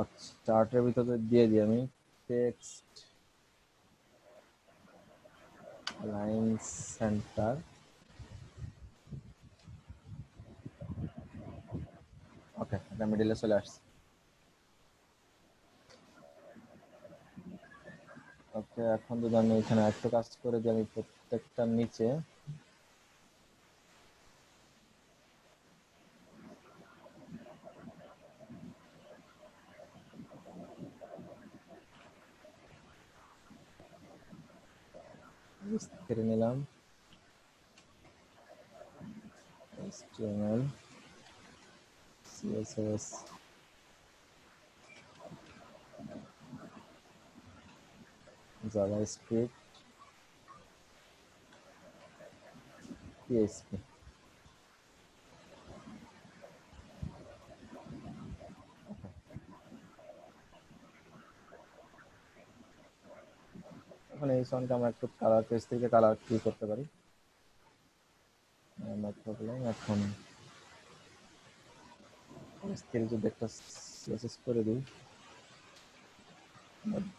আচ্ছা চার্টের ভিতরে দিয়ে দিই আমি টেক্সট লাইন সেন্টার। ওকে, এটা মিডলে চলে আসছে। ওকে, এখন যদি আমি এখানে একটু কাজ করে দিই, আমি প্রত্যেকটার নিচে করে নিলাম HTML CSS JavaScript PHP। এখন এই সনকে আমরা একটু কালার পেজ থেকে কালার কি করতে পারি, নো প্রবলেম। এখন স্কেল যদি একটা CSS করে দিই,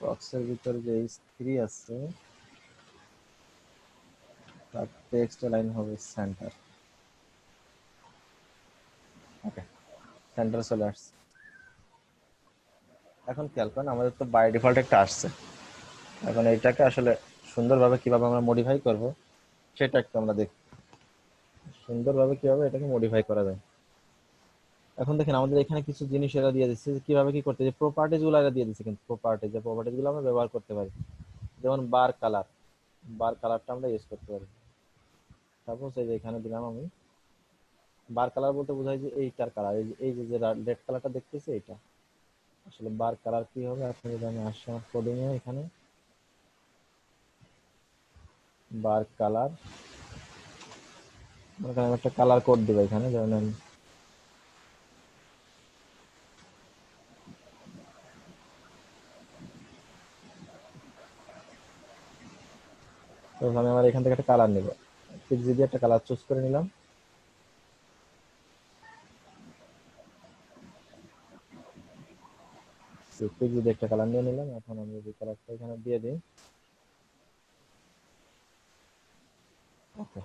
বক্সের ভিতরে যে স্ত্রী আছে তার টেক্সট লাইন হবে সেন্টার। ওকে, সেন্টার চলে আসছে। এখন খেয়াল করেন আমাদের তো বাই ডিফল্ট একটা আসছে, এখন এইটাকে আসলে সুন্দরভাবে কিভাবে আমরা মডিফাই করব সেটা একটু আমরা দেখি, সুন্দরভাবে কিভাবে এটাকে মডিফাই করা যায়। এখন দেখেন আমাদের এখানে কিছু জিনিস এরা দিয়ে দিচ্ছে কিভাবে কি করতে, যে প্রপার্টিজ গুলো এরা দিয়ে দিচ্ছে, কিন্তু প্রপার্টিজ গুলো আমরা ব্যবহার করতে পারি। যেমন বার কালার, বার কালারটা আমরা ইউজ করতে পারি। সাপোজ এই যে এখানে দিলাম আমি বার কালার, বলতে বোঝায় যে এইটার কালার, এই যে রেড কালারটা দেখতেছি এইটা আসলে বার কালার কি হবে। আপনি যদি আমি আসি আমার কোডিং এ, এখানে বার কালার, মনে করেন আমি একটা কালার কোড দিব এখানে, যেমন আমি আমি আমার এখান থেকে একটা কালার নিব, পিক্সি দিয়ে একটা কালার চুজ করে নিলাম। পিক্সি দিয়ে একটা কালার নিয়ে নিলাম। এখন আমি যদি কালারটা এখানে দিয়ে দিই, ওকে,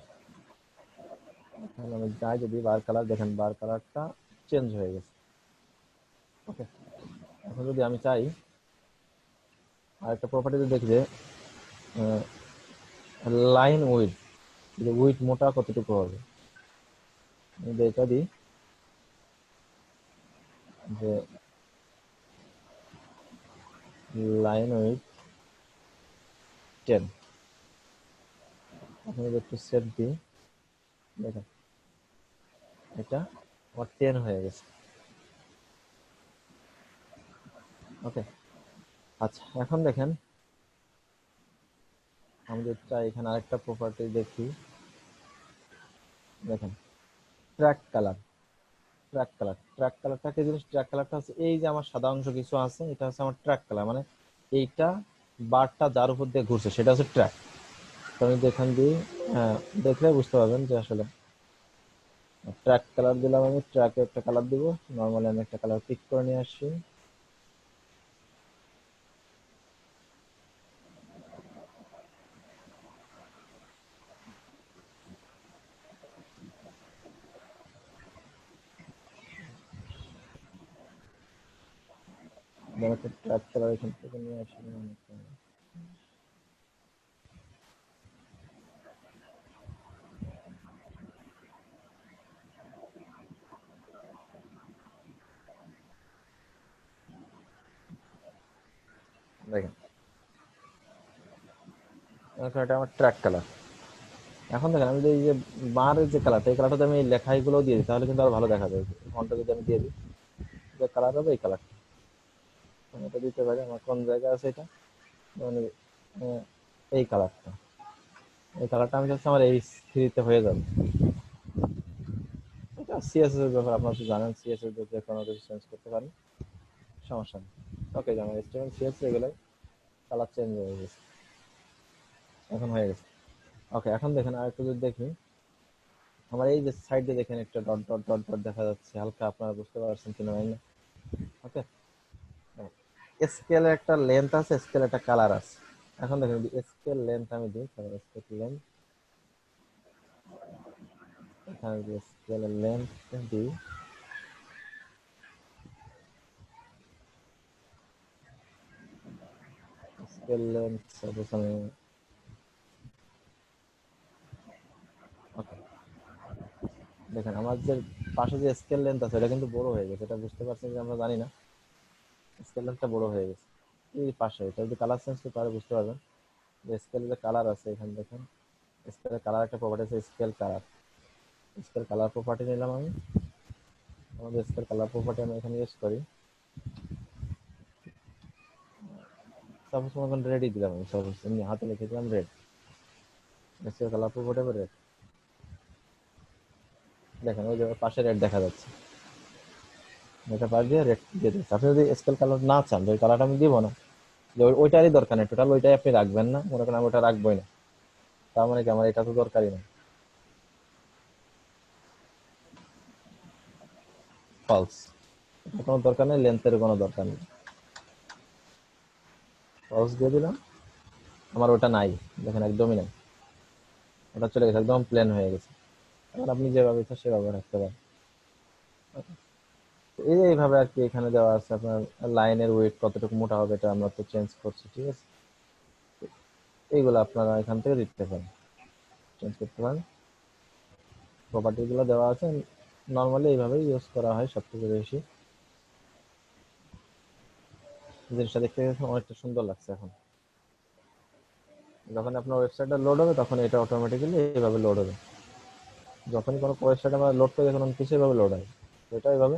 এখন আমি যাই যদি বার কালার, দেখেন বার কালারটা চেঞ্জ হয়ে গেছে। ওকে, এখন যদি আমি চাই আরেকটা প্রপার্টিতে দেখি যে লাইন উইথ, যে উইথ মোটা কতটুকু হবে, আমি যদি এটা দিই যে লাইন উইথ 10, এখন যদি একটু সেট দিই, দেখেন এটা আমার 10 হয়ে গেছে। ওকে, আচ্ছা এখন দেখেন আমি যদি চাই এখানে আরেকটা প্রপার্টি দেখি, দেখেন ট্র্যাক কালার। ট্র্যাক কালারটা কি জিনিস? ট্র্যাক কালারটা হচ্ছে এই যে আমার সাদা অংশ কিছু আছে, এটা হচ্ছে আমার ট্র্যাক কালার, মানে এইটা বারটা যার উপর দিয়ে ঘুরছে সেটা হচ্ছে ট্র্যাক। তো আমি এখান দিয়ে দেখলে বুঝতে পারবেন যে আসলে ট্র্যাক কালার দিলাম। আমি ট্র্যাকে একটা কালার দিব, নর্মালি আমি একটা কালার পিক করে নিয়ে আসছি। আমি একটা ট্র্যাক কালার এখান থেকে নিয়ে আসি। দেখেন এখন এটা আমার ট্র্যাক কালার। এখন দেখেন আমি যদি এই যে বারের যে কালারটা, এই কালারটা আমি এই লেখাইগুলো দিয়ে দিই তাহলে কিন্তু আরো ভালো দেখা যায়। ফন্টটা যদি আমি দিয়ে দিই, যে কালার হবে এই কালার, আমি এটা দিতে পারি। আমার কোন জায়গায় আছে এটা, মানে এই কালারটা, এই কালারটা আমি চাচ্ছি আমার এই থ্রিতে হয়ে যাবে। এটা সিএসএস এর ব্যাপার, আপনারা তো জানেন সিএসএস এর যে কোনো কিছু চেঞ্জ করতে পারেন, সমস্যা নেই। ওকে, যেমন HTML সিএসএস এগুলো কালার চেঞ্জ হয়ে গেছে, এখন হয়ে গেছে। ওকে, এখন দেখেন আরেকটু যদি দেখি, আমার এই যে সাইডে দেখেন একটা ডট ডট ডট ডট দেখা যাচ্ছে, হালকা আপনারা বুঝতে পারছেন কিনা জানি না। ওকে, স্কেলের একটা লেন্থ আছে, স্কেল একটা কালার আছে। এখন দেখেন যদি স্কেল লেন্থ আমি দিই, তাহলে স্কেল লেন্থ, এখানে যদি স্কেলের লেন্থ দিই, স্কেল লেন্থ সাপোজ আমি, ওকে, দেখেন আমার যে পাশে যে স্কেল লেন্থ আছে এটা কিন্তু বড় হয়ে গেছে, এটা বুঝতে পারছেন যে আমরা জানি না, স্কেল লেন্থটা বড় হয়ে গেছে। এই পাশে এটা যদি কালার চেঞ্জ করি তাহলে বুঝতে পারবেন যে স্কেলের যে কালার আছে, এখানে দেখেন স্কেলের কালার একটা প্রপার্টি আছে, scale colour. Scale colour property নিলাম আমি, আমাদের স্কেল কালার প্রপার্টি আমি এখানে ইউজ করি। সাপোজ মনে রেডি দিলাম, আমি সাপোজ এমনি হাতে লিখে দিলাম রেড, স্কেল কালার প্রপার্টি হবে রেড। দেখেন ওই যে পাশে রেড দেখা যাচ্ছে, এটা পাশ দিয়ে রেড দিয়ে দিচ্ছি। আপনি যদি স্কেল কালার না চান, যে ওই কালারটা আমি দিব না, যে ওইটারই দরকার নেই, টোটাল ওইটাই আপনি রাখবেন না, মনে করেন আমি ওটা রাখবোই না, তার মানে কি আমার এটা তো দরকারই না, ফলস, কোনো দরকার নেই, লেন্থের কোনো দরকার নেই, ফলস দিয়ে দিলাম। আমার ওটা নাই, দেখেন একদমই নাই, ওটা চলে গেছে, একদম প্লেন হয়ে গেছে। এখন আপনি যেভাবে ইচ্ছা সেভাবে রাখতে পারেন। এই যে এইভাবে আর কি এখানে দেওয়া আছে আপনার লাইনের ওয়েট কতটুকু মোটা হবে, এটা আমরা তো চেঞ্জ করছি, ঠিক আছে। এইগুলো আপনারা এখান থেকে দিতে পারেন, চেঞ্জ করতে পারেন। প্রপার্টি গুলো দেওয়া আছে, নর্মালি এইভাবেই ইউজ করা হয় সবথেকে বেশি। জিনিসটা দেখতে অনেকটা সুন্দর লাগছে। এখন যখন আপনার ওয়েবসাইটটা লোড হবে তখন এটা অটোমেটিক্যালি এইভাবে লোড হবে। যখনই কোনো ওয়েবসাইট আমরা লোড করি তখন কিছু এইভাবে লোড হয়, এটা এইভাবে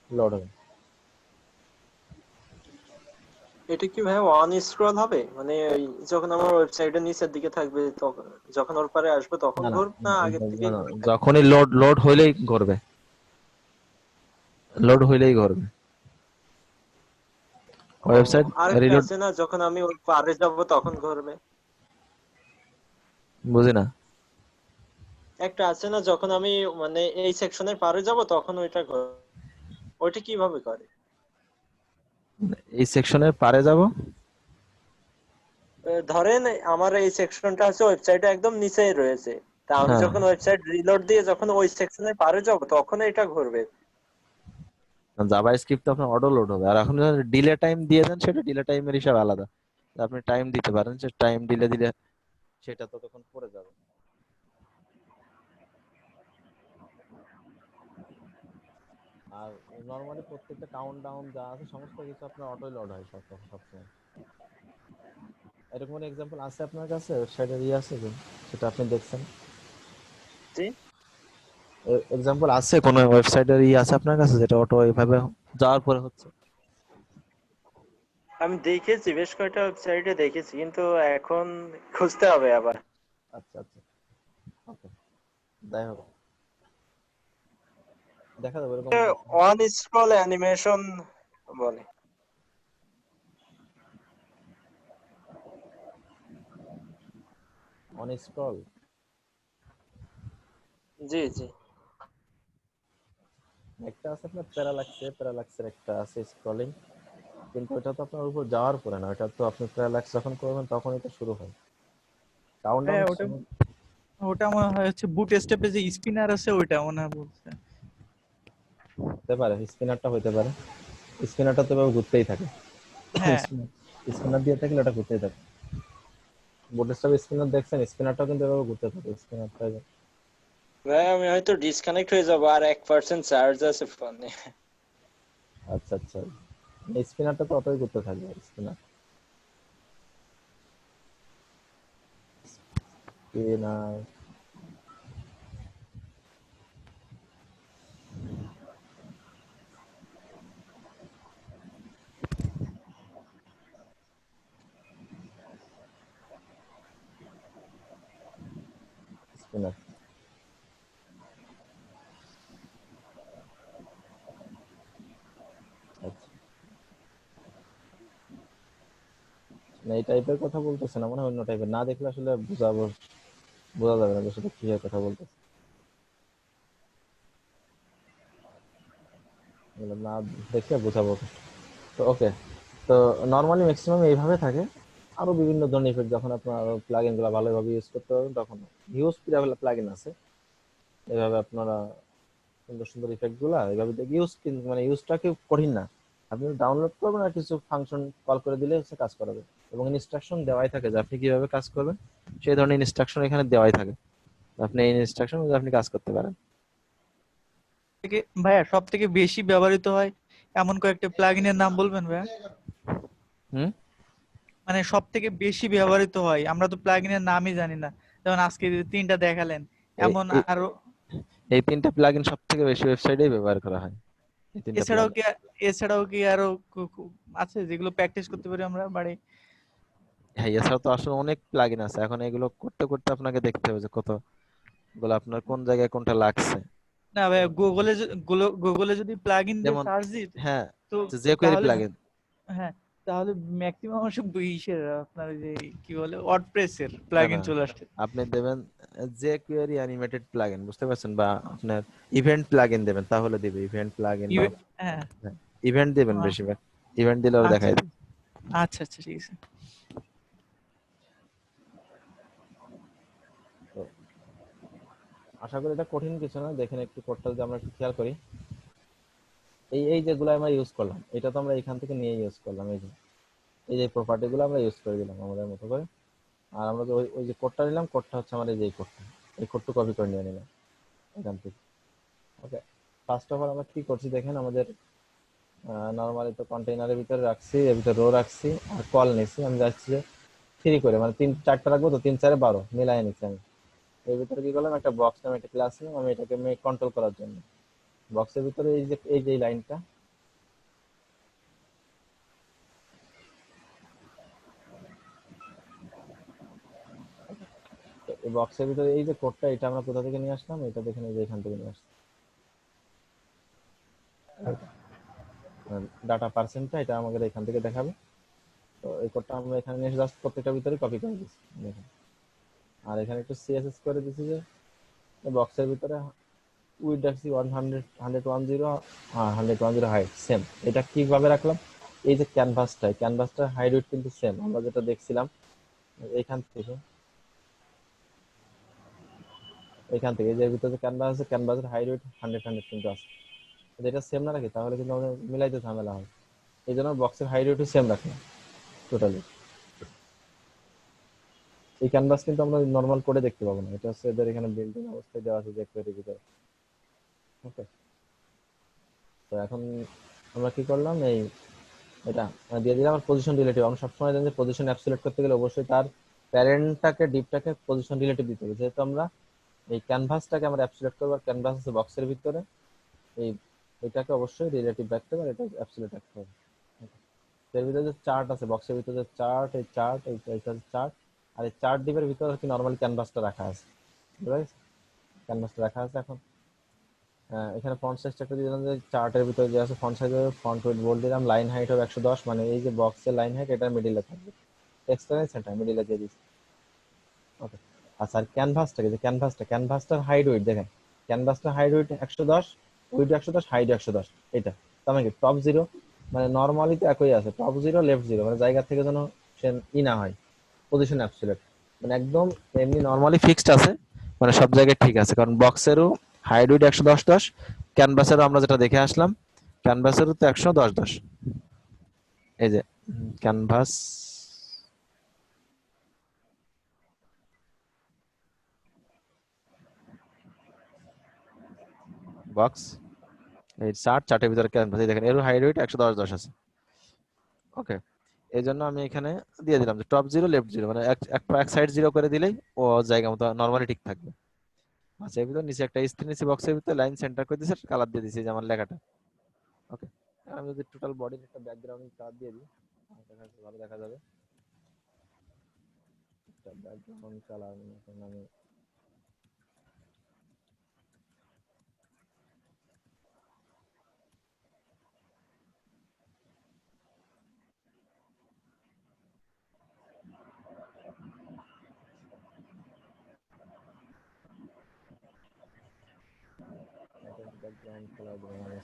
লোড হবে। এটা কি ভাই ওয়ান স্ক্রল হবে, মানে ওই যখন আমার ওয়েবসাইটের নিচের দিকে থাকবে তখন, যখন ওর পারে আসবে তখন না না ঘুরবে, না আগের থেকেই না, ঘুরে থাকবে? যখনই লোড লোড হইলেই ঘুরবে, লোড হইলেই ঘুরবে ও, ওয়েবসাইট আরেকটা রিলোড। আছে না, যখন আমি ওর পারে যাব তখন ঘুরবে? বুঝি না। একটা আছে না, যখন আমি মানে এই সেকশনের পারে যাব তখন ওইটা ওইটা কিভাবে করে? এই সেকশনের পারে যাব। ধরেন আমার এই সেকশনটা হচ্ছে ওয়েবসাইটে একদম নিচেই রয়েছে, তা আমি হ্যাঁ, যখন ওয়েবসাইট রিলোড দিয়ে যখন ওই সেকশনের পারে যাব তখন এটা ঘুরবে। জাভা স্ক্রিপ্ট তো আপনার অটো লোড হবে, আর এখন যদি ডিলে টাইম দিয়ে দেন সেটা ডিলে টাইমের হিসাব আলাদা। আপনি টাইম দিতে পারেন, যে টাইম দিলে দিলে সেটা ততক্ষণ পড়ে যাবে। আর নর্মালি প্রত্যেকটা কাউন্ট ডাউন যা আছে সমস্ত কিছু আপনার অটোই লোড হয় সবসময়। এরকম এক্সাম্পল আছে আপনার কাছে, ওয়েবসাইটের ইয়ে আছে যে সেটা আপনি দেখছেন? জি, এক্সাম্পল আছে কোন ওয়েবসাইটের ইয়ে আছে আপনার কাছে যেটা অটো এভাবে যাওয়ার পরে হচ্ছে? আমি দেখেছি, বেশ কয়েকটা ওয়েবসাইটে দেখেছি, কিন্তু এখন খুঁজতে হবে আবার। আচ্ছা আচ্ছা, ওকে, যাই হোক, দেখা যাবে এরকম। ওয়ান স্ক্রল অ্যানিমেশন বলে। অন স্ক্রল, জি জি। একটা আছে আপনার প্যারালাক্সের একটা আছে স্ক্রলিং, কিন্তু ওটা তো আপনার উপর যাওয়ার পরে না, ওটা তো আপনি প্যারালাক্স যখন করবেন তখন এটা শুরু হয় কাউন্টডাউন। হ্যাঁ, ওটা ওটা মনে হয় হচ্ছে বুট স্টেপে যে স্পিনার আছে ওইটা মনে হয় বলছে। হতে পারে স্পিনারটা হতে পারে, স্পিনারটা তো এভাবে ঘুরতেই থাকে। হ্যাঁ, স্পিনার দিয়ে থাকলে ওটা ঘুরতেই থাকে। বুটস্ট্র্যাপ স্পিনার দেখছেন? স্পিনারটাও কিন্তু এভাবে ঘুরতে থাকে স্পিনারটা। ভাই আমি হয়তো ডিসকানেক্ট হয়ে যাবো, আর 1% চার্জ আছে ফোনে। আচ্ছা আচ্ছা, স্পিনারটা তো অতই ঘুরতে থাকবে স্পিনার। স্পিনার স্পিনার আচ্ছা, না এই টাইপের কথা বলতেছে না, মনে হয় অন্য টাইপের। না দেখলে আসলে বোঝা যাবে না যে সেটা কি কথা বলতেছে, এগুলো না দেখে বোঝাবো। তো ওকে, তো নর্মালি ম্যাক্সিমাম এইভাবে থাকে। আরো বিভিন্ন ধরনের ইফেক্ট যখন আপনার প্লাগইন গুলো ভালোভাবে ইউজ করতে পারবেন তখন হিউজ প্লাগইন আছে এভাবে আপনারা সুন্দর সুন্দর ইফেক্ট গুলা এভাবে ইউজ, মানে ইউজটা কি কঠিন না। আপনি ডাউনলোড করবেন আর কিছু ফাংশন কল করে দিলে হচ্ছে কাজ করাবে, এবং ইনস্ট্রাকশন দেওয়াই থাকে যে আপনি কিভাবে কাজ করবেন, সেই ধরনের ইনস্ট্রাকশন এখানে দেওয়াই থাকে। আপনি এই ইনস্ট্রাকশন অনুযায়ী আপনি কাজ করতে পারেন। থেকে ভাইয়া সব থেকে বেশি ব্যবহৃত হয় এমন কয়েকটা প্লাগইনের নাম বলবেন ভাইয়া? হুম। মানে সব থেকে বেশি ব্যবহৃত হয়, আমরা তো প্লাগইনের নামই জানি না, যেমন আজকে যে তিনটা দেখালেন, এই এমন এই আরো এই তিনটা প্লাগইন সব থেকে বেশি ওয়েবসাইটেই ব্যবহার করা হয়, এই তিনটা এছাড়াও প্লাগইন। কি এছাড়াও কি আরো আছে যেগুলো প্র্যাকটিস করতে পারি আমরা বাড়ি? হ্যাঁ, এছাড়া তো আসলে অনেক প্লাগইন আছে, এখন এগুলো করতে করতে আপনাকে দেখতে হবে যে কতগুলো আপনার কোন জায়গায় কোনটা লাগছে। না ভাইয়া, গুগলে যদি প্লাগইন দিয়ে যেমন, সার্চ দিই হ্যাঁ, তো jQuery তাহলে প্লাগইন। হ্যাঁ, তাহলে ম্যাক্সিমাম সব ইসের আপনার ওই যে কি বলে ওয়ার্ডপ্রেসের না প্লাগইন না, চলে আসছে। আপনি দেবেন jQuery অ্যানিমেটেড প্লাগইন, বুঝতে পারছেন? বা আপনার ইভেন্ট প্লাগইন দেবেন, তাহলে দিবে ইভেন্ট প্লাগইন বা হ্যাঁ। ইভেন্ট দিবেন আ- বেশিরভাগ। ইভেন্ট দিলে ওরা আচ্ছা দেখাই দেবে। আচ্ছা আচ্ছা, ঠিক আছে। তো আশা করি এটা কঠিন কিছু না, দেখেন একটু কোডটা যদি আমরা একটু খেয়াল করি। এই যেগুলো আমরা ইউজ করলাম এটা তো আমরা এখান থেকে নিয়ে ইউজ করলাম, এই যে প্রপার্টি গুলো আমরা ইউজ করে দিলাম আমাদের মতো করে। আর আমরা যে ওই যে কোডটা নিলাম, কোডটা হচ্ছে আমাদের এই কোডটা, এই কোডটা কপি করে নিয়ে নিলাম এখান থেকে। ওকে, ফার্স্ট অফ অল আমরা কি করছি দেখেন, আমাদের নর্মালি তো কন্টেইনারের ভিতরে রাখছি, এর ভিতরে রো রাখছি আর কল নিছি। আমি যাচ্ছি যে থ্রি করে, মানে 3-4টা রাখবো, তো 3-4-12 মিলাই নিচ্ছি আমি। এর ভিতরে কি করলাম, একটা বক্স নামে একটা ক্লাস নিলাম আমি এটাকে কন্ট্রোল করার জন্য। বক্সের ভিতরে এই যে লাইনটা, এই বক্সের ভিতরে এই যে কোডটা, এটা আমরা কোথা থেকে নিয়ে আসলাম, এটা দেখেন এই যে এখান থেকে নিয়ে আসছি। ডাটা পার্সেন্টটা এটা আমাদের এখান থেকে দেখাবে। তো এই কোডটা আমরা এখানে নিয়ে জাস্ট প্রত্যেকটার ভিতরে কপি করে দিচ্ছি দেখেন। আর এখানে একটু সিএসএস করে দিছি যে বক্সের ভিতরে উইথ রাখছি 110 হ্যাঁ 110 হাইট সেম। এটা কিভাবে রাখলাম, এই যে ক্যানভাসটার হাইট উইথ কিন্তু সেম, আমরা যেটা দেখছিলাম এখান থেকে এই যে ভিতরে ক্যানভাস আছে, ক্যানভাসের হাইট উইথ 100 কিন্তু আছে। যদি এটা সেম না রাখি তাহলে কিন্তু আমাদের মিলাইতে ঝামেলা হয়, এই জন্য বক্সের হাইট উইথ সেম রাখলাম টোটালি। এই ক্যানভাস কিন্তু আমরা নর্মাল করে দেখতে পাবো না, এটা হচ্ছে এদের এখানে বিল্ট ইন অবস্থায় দেওয়া আছে যে কোয়েরির ভিতরে। ওকে, তো এখন আমরা কি করলাম, এই এটা দিয়ে দিলাম। আর পজিশন রিলেটিভ, আমরা সবসময় জানি যে পজিশন অ্যাবসলিউট করতে গেলে অবশ্যই তার প্যারেন্টটাকে ডিপটাকে পজিশন রিলেটিভ দিতে হবে। যেহেতু আমরা এই ক্যানভাসটাকে আমরা অ্যাবসলিউট করবো, আর ক্যানভাস আছে বক্সের ভিতরে, এই এটাকে অবশ্যই রিলেটিভ রাখতে হবে, আর এটা অ্যাবসলিউট রাখতে হবে। এর ভিতরে যে চার্ট আছে বক্সের ভিতরে, যে চার্ট, এই চার্ট, এইটা চার্ট, আর এই চার্ট ডিপের ভিতরে কি নরমালি ক্যানভাসটা রাখা আছে, বুঝতে পারছো? ক্যানভাসটা রাখা আছে। এখন এখানে ফন্ট সাইজটা একটা দিয়ে দিলাম, যে চার্টের ভিতরে যে আছে font size font with bold দিলাম, লাইন হাইট হবে 110, মানে এই যে বক্সের লাইন হাইট এটা মিডিলে থাকবে, টেক্সটের সেন্টার মিডিলে দিয়ে দিচ্ছি। ওকে, আচ্ছা আর ক্যানভাসটার হাইট উইথ দেখেন, ক্যানভাসটার হাইট উইথ 110, উইথ 110, হাইট 110, এটা তার মানে কি টপ জিরো, মানে নরমালি তো একই আছে, টপ জিরো লেফট জিরো, মানে জায়গা থেকে যেন সে না হয়, পজিশন অ্যাবসলিউট, মানে একদম এমনি নরমালি ফিক্সড আছে, মানে সব জায়গায় ঠিক আছে। কারণ বক্সেরও হাইট উইথ 110, ক্যানভাসেরও আমরা যেটা দেখে আসলাম, ক্যানভাসেরও তো 110। এই যে ক্যানভাস বক্স, এই চার্টের ভিতরে ক্যানভাস, দেখেন এর হাইট উইথ 110 আছে। ওকে, এই জন্য আমি এখানে দিয়ে দিলাম যে টপ জিরো লেফট জিরো, মানে এক সাইড জিরো করে দিলেই ও জায়গা মতো নরমালি ঠিক থাকবে। আচ্ছা, এর ভিতর নিচে একটা স্ক্রিন নিচে বক্সের ভিতরে লাইন সেন্টার করে দিয়েছে, কালার দিয়ে দিয়েছি যে আমার লেখাটা। ওকে, আমি যদি টোটাল বডির একটা ব্যাকগ্রাউন্ড কালার দিয়ে দিই, ভালো দেখা যাবে। একটা ব্যাকগ্রাউন্ড কালার আমি ব্যাকগ্রাউন্ড কালার দিলাম আমি।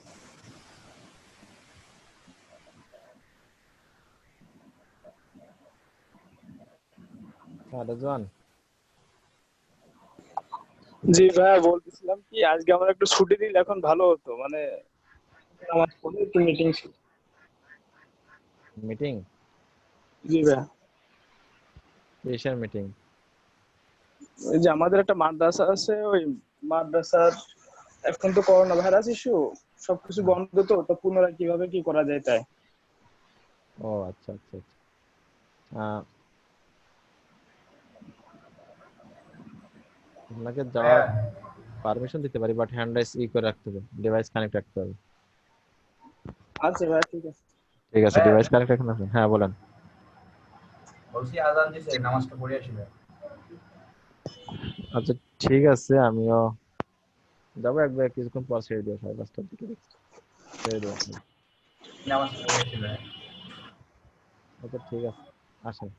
হ্যাঁ রেজওয়ান, জি ভাইয়া, বলতেছিলাম কি আজকে আমার একটু ছুটি দিলে এখন ভালো হতো, মানে আমার ফোনে একটু মিটিং ছিল। মিটিং? জি ভাইয়া, কিসের মিটিং? ওই যে আমাদের একটা মাদ্রাসা আছে, ওই মাদ্রাসার এখন তো করোনা ভাইরাস ইস্যু, সবকিছু বন্ধ, তো পুনরায় কিভাবে কি করা যায় তাই। ও আচ্ছা আচ্ছা আচ্ছা। আহ, আপনাকে যাওয়ার পারমিশন দিতে পারি, বাট হ্যান্ড রাইজ করে রাখতে হবে, ডিভাইস কানেক্ট রাখতে হবে। আচ্ছা ভাইয়া, ঠিক আছে। ঠিক আছে, ডিভাইস কানেক্ট রাখেন আপনি। হ্যাঁ বলেন। বলছি আজান দিছে, নামাজটা পড়ে আসি ভাই। আচ্ছা ঠিক আছে, আমিও যাবো একবার, কিছুক্ষণ পর ছেড়ে দিও, 5:30টার দিকে ছেড়ে দিও। নামাজটা পড়ে আসি ভাই। আচ্ছা ঠিক আছে, আসেন।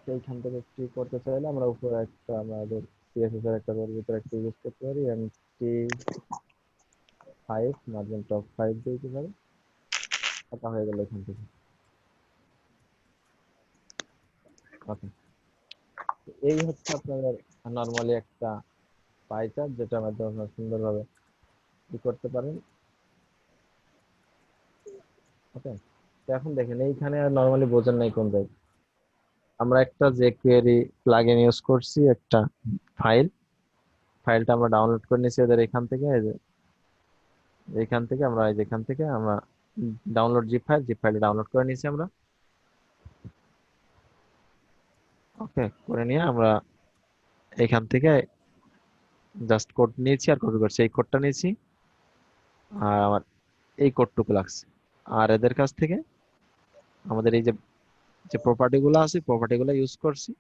সেইখান থেকে কি করতে চাইলে আমরা উপরে একটা আমাদের সিএসএস এর একটা রোল ভিতরে একটা ইউজ করতে পারি, MT5 মার্জিন টপ 5 দিয়ে দিতে পারি, কথা হয়ে গেল এখান থেকে। ওকে, এই হচ্ছে আপনাদের নর্মালি একটা পাই চার্ট, যেটা মাধ্যমে আপনারা সুন্দরভাবে কি করতে পারেন। ওকে, তো এখন দেখেন এইখানে আর নর্মালি বোঝেন নাই কোন জায়গায়, আমরা একটা jQuery প্লাগইন ইউজ করছি, একটা ফাইলটা আমরা ডাউনলোড করে নিয়েছি এদের এখান থেকে, এই যে এখান থেকে আমরা ডাউনলোড জিপ ফাইল ডাউনলোড করে নিয়েছি আমরা। ওকে, করে নিয়ে আমরা এখান থেকে জাস্ট কোড নিয়েছি আর কপি করছি, এই কোডটা নিয়েছি আর আমার এই কোডটুকু লাগছে। আর এদের কাছ থেকে আমাদের এই যে যে প্রপার্টি গুলো আছে, প্রপার্টি গুলো ইউজ করছি,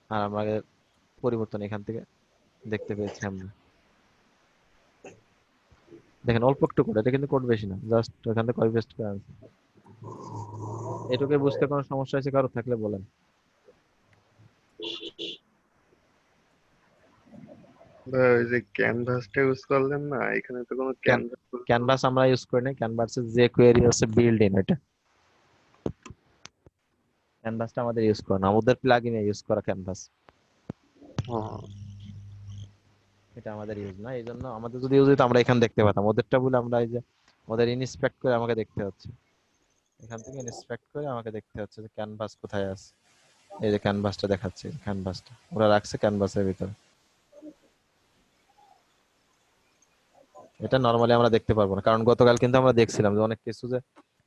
আর আমরা পরিবর্তন এখান থেকে দেখতে পেয়েছি আমরা। দেখেন অল্প একটু কোড, এটা কিন্তু কোড বেশি না, জাস্ট ওখান থেকে কপি পেস্ট করে আনছি। এটুকু বুঝতে কোনো সমস্যা আছে কারো থাকলে বলেন। ভাই ওই যে ক্যানভাসটা ইউজ করলেন না, এখানে তো কোনো ক্যানভাস। ক্যানভাস আমরা ইউজ করি না, ক্যানভাসের যে কোয়েরি আছে বিল্ড ইন এটা, ক্যানভাসটা আমাদের ইউজ করা না, আমাদের প্লাগইনে ইউজ করা ক্যানভাস, এটা আমাদের ইউজ না। এই জন্য আমাদের যদি ইউজ হতো আমরা এখানে দেখতে পেতাম, ওদেরটা বলে আমরা এই যে ওদের ইনস্পেক্ট করে আমাকে দেখতে হচ্ছে, এখান থেকে ইনস্পেক্ট করে আমাকে দেখতে হচ্ছে যে ক্যানভাস কোথায় আছে। এই যে ক্যানভাসটা দেখাচ্ছে, ক্যানভাসটা ওরা রাখছে ক্যানভাসের ভিতরে, এটা নরমালি আমরা দেখতে পারবো না, কারণ গতকাল কিন্তু আমরা দেখছিলাম যে অনেক কিছু যে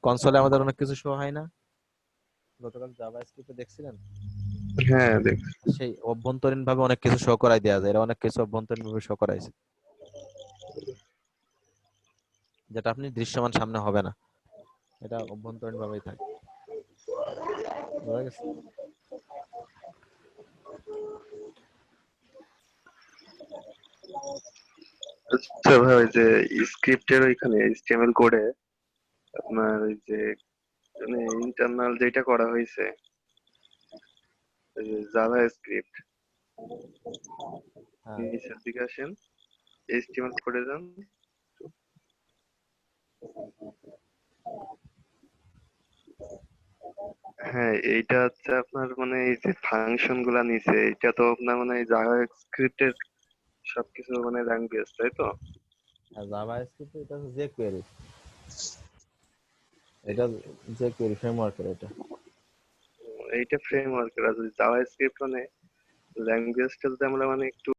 কনসোলে আমাদের অনেক কিছু শো হয় না, গতকাল জাভাস্ক্রিপ্টে দেখছিলেন। হ্যাঁ দেখছি। সেই অভ্যন্তরীণ ভাবে অনেক কিছু শো করাই দেওয়া যায়, এরা অনেক কিছু অভ্যন্তরীণ ভাবে শো করাইছে, যেটা আপনি দৃশ্যমান সামনে হবে না, এটা অভ্যন্তরীণ ভাবেই থাকে। বুঝা গেছে? আচ্ছা ভাই, ওই যে স্ক্রিপ্টের ওইখানে HTML কোডে আপনার ওই যে মানে ইন্টারনাল যেটা করা হয়েছে, ওই যে জাভা স্ক্রিপ্ট, হ্যাঁ নিচের দিকে আসেন, HTML কোডে যান। হ্যাঁ, এইটা হচ্ছে আপনার মানে এই যে ফাংশন গুলা নিচে, এটা তো আপনার মানে জাভা স্ক্রিপ্টের সবকিছু মানে ল্যাঙ্গুয়েজ, তাই তো? আর জাভাস্ক্রিপ্ট এটা হচ্ছে যে কোয়েরি, এটা যে কোয়েরি ফ্রেমওয়ার্কের এটা। এইটা ফ্রেমওয়ার্ক, আর জাভা স্ক্রিপ্ট মানে ল্যাঙ্গুয়েজটা যদি আমরা মানে একটু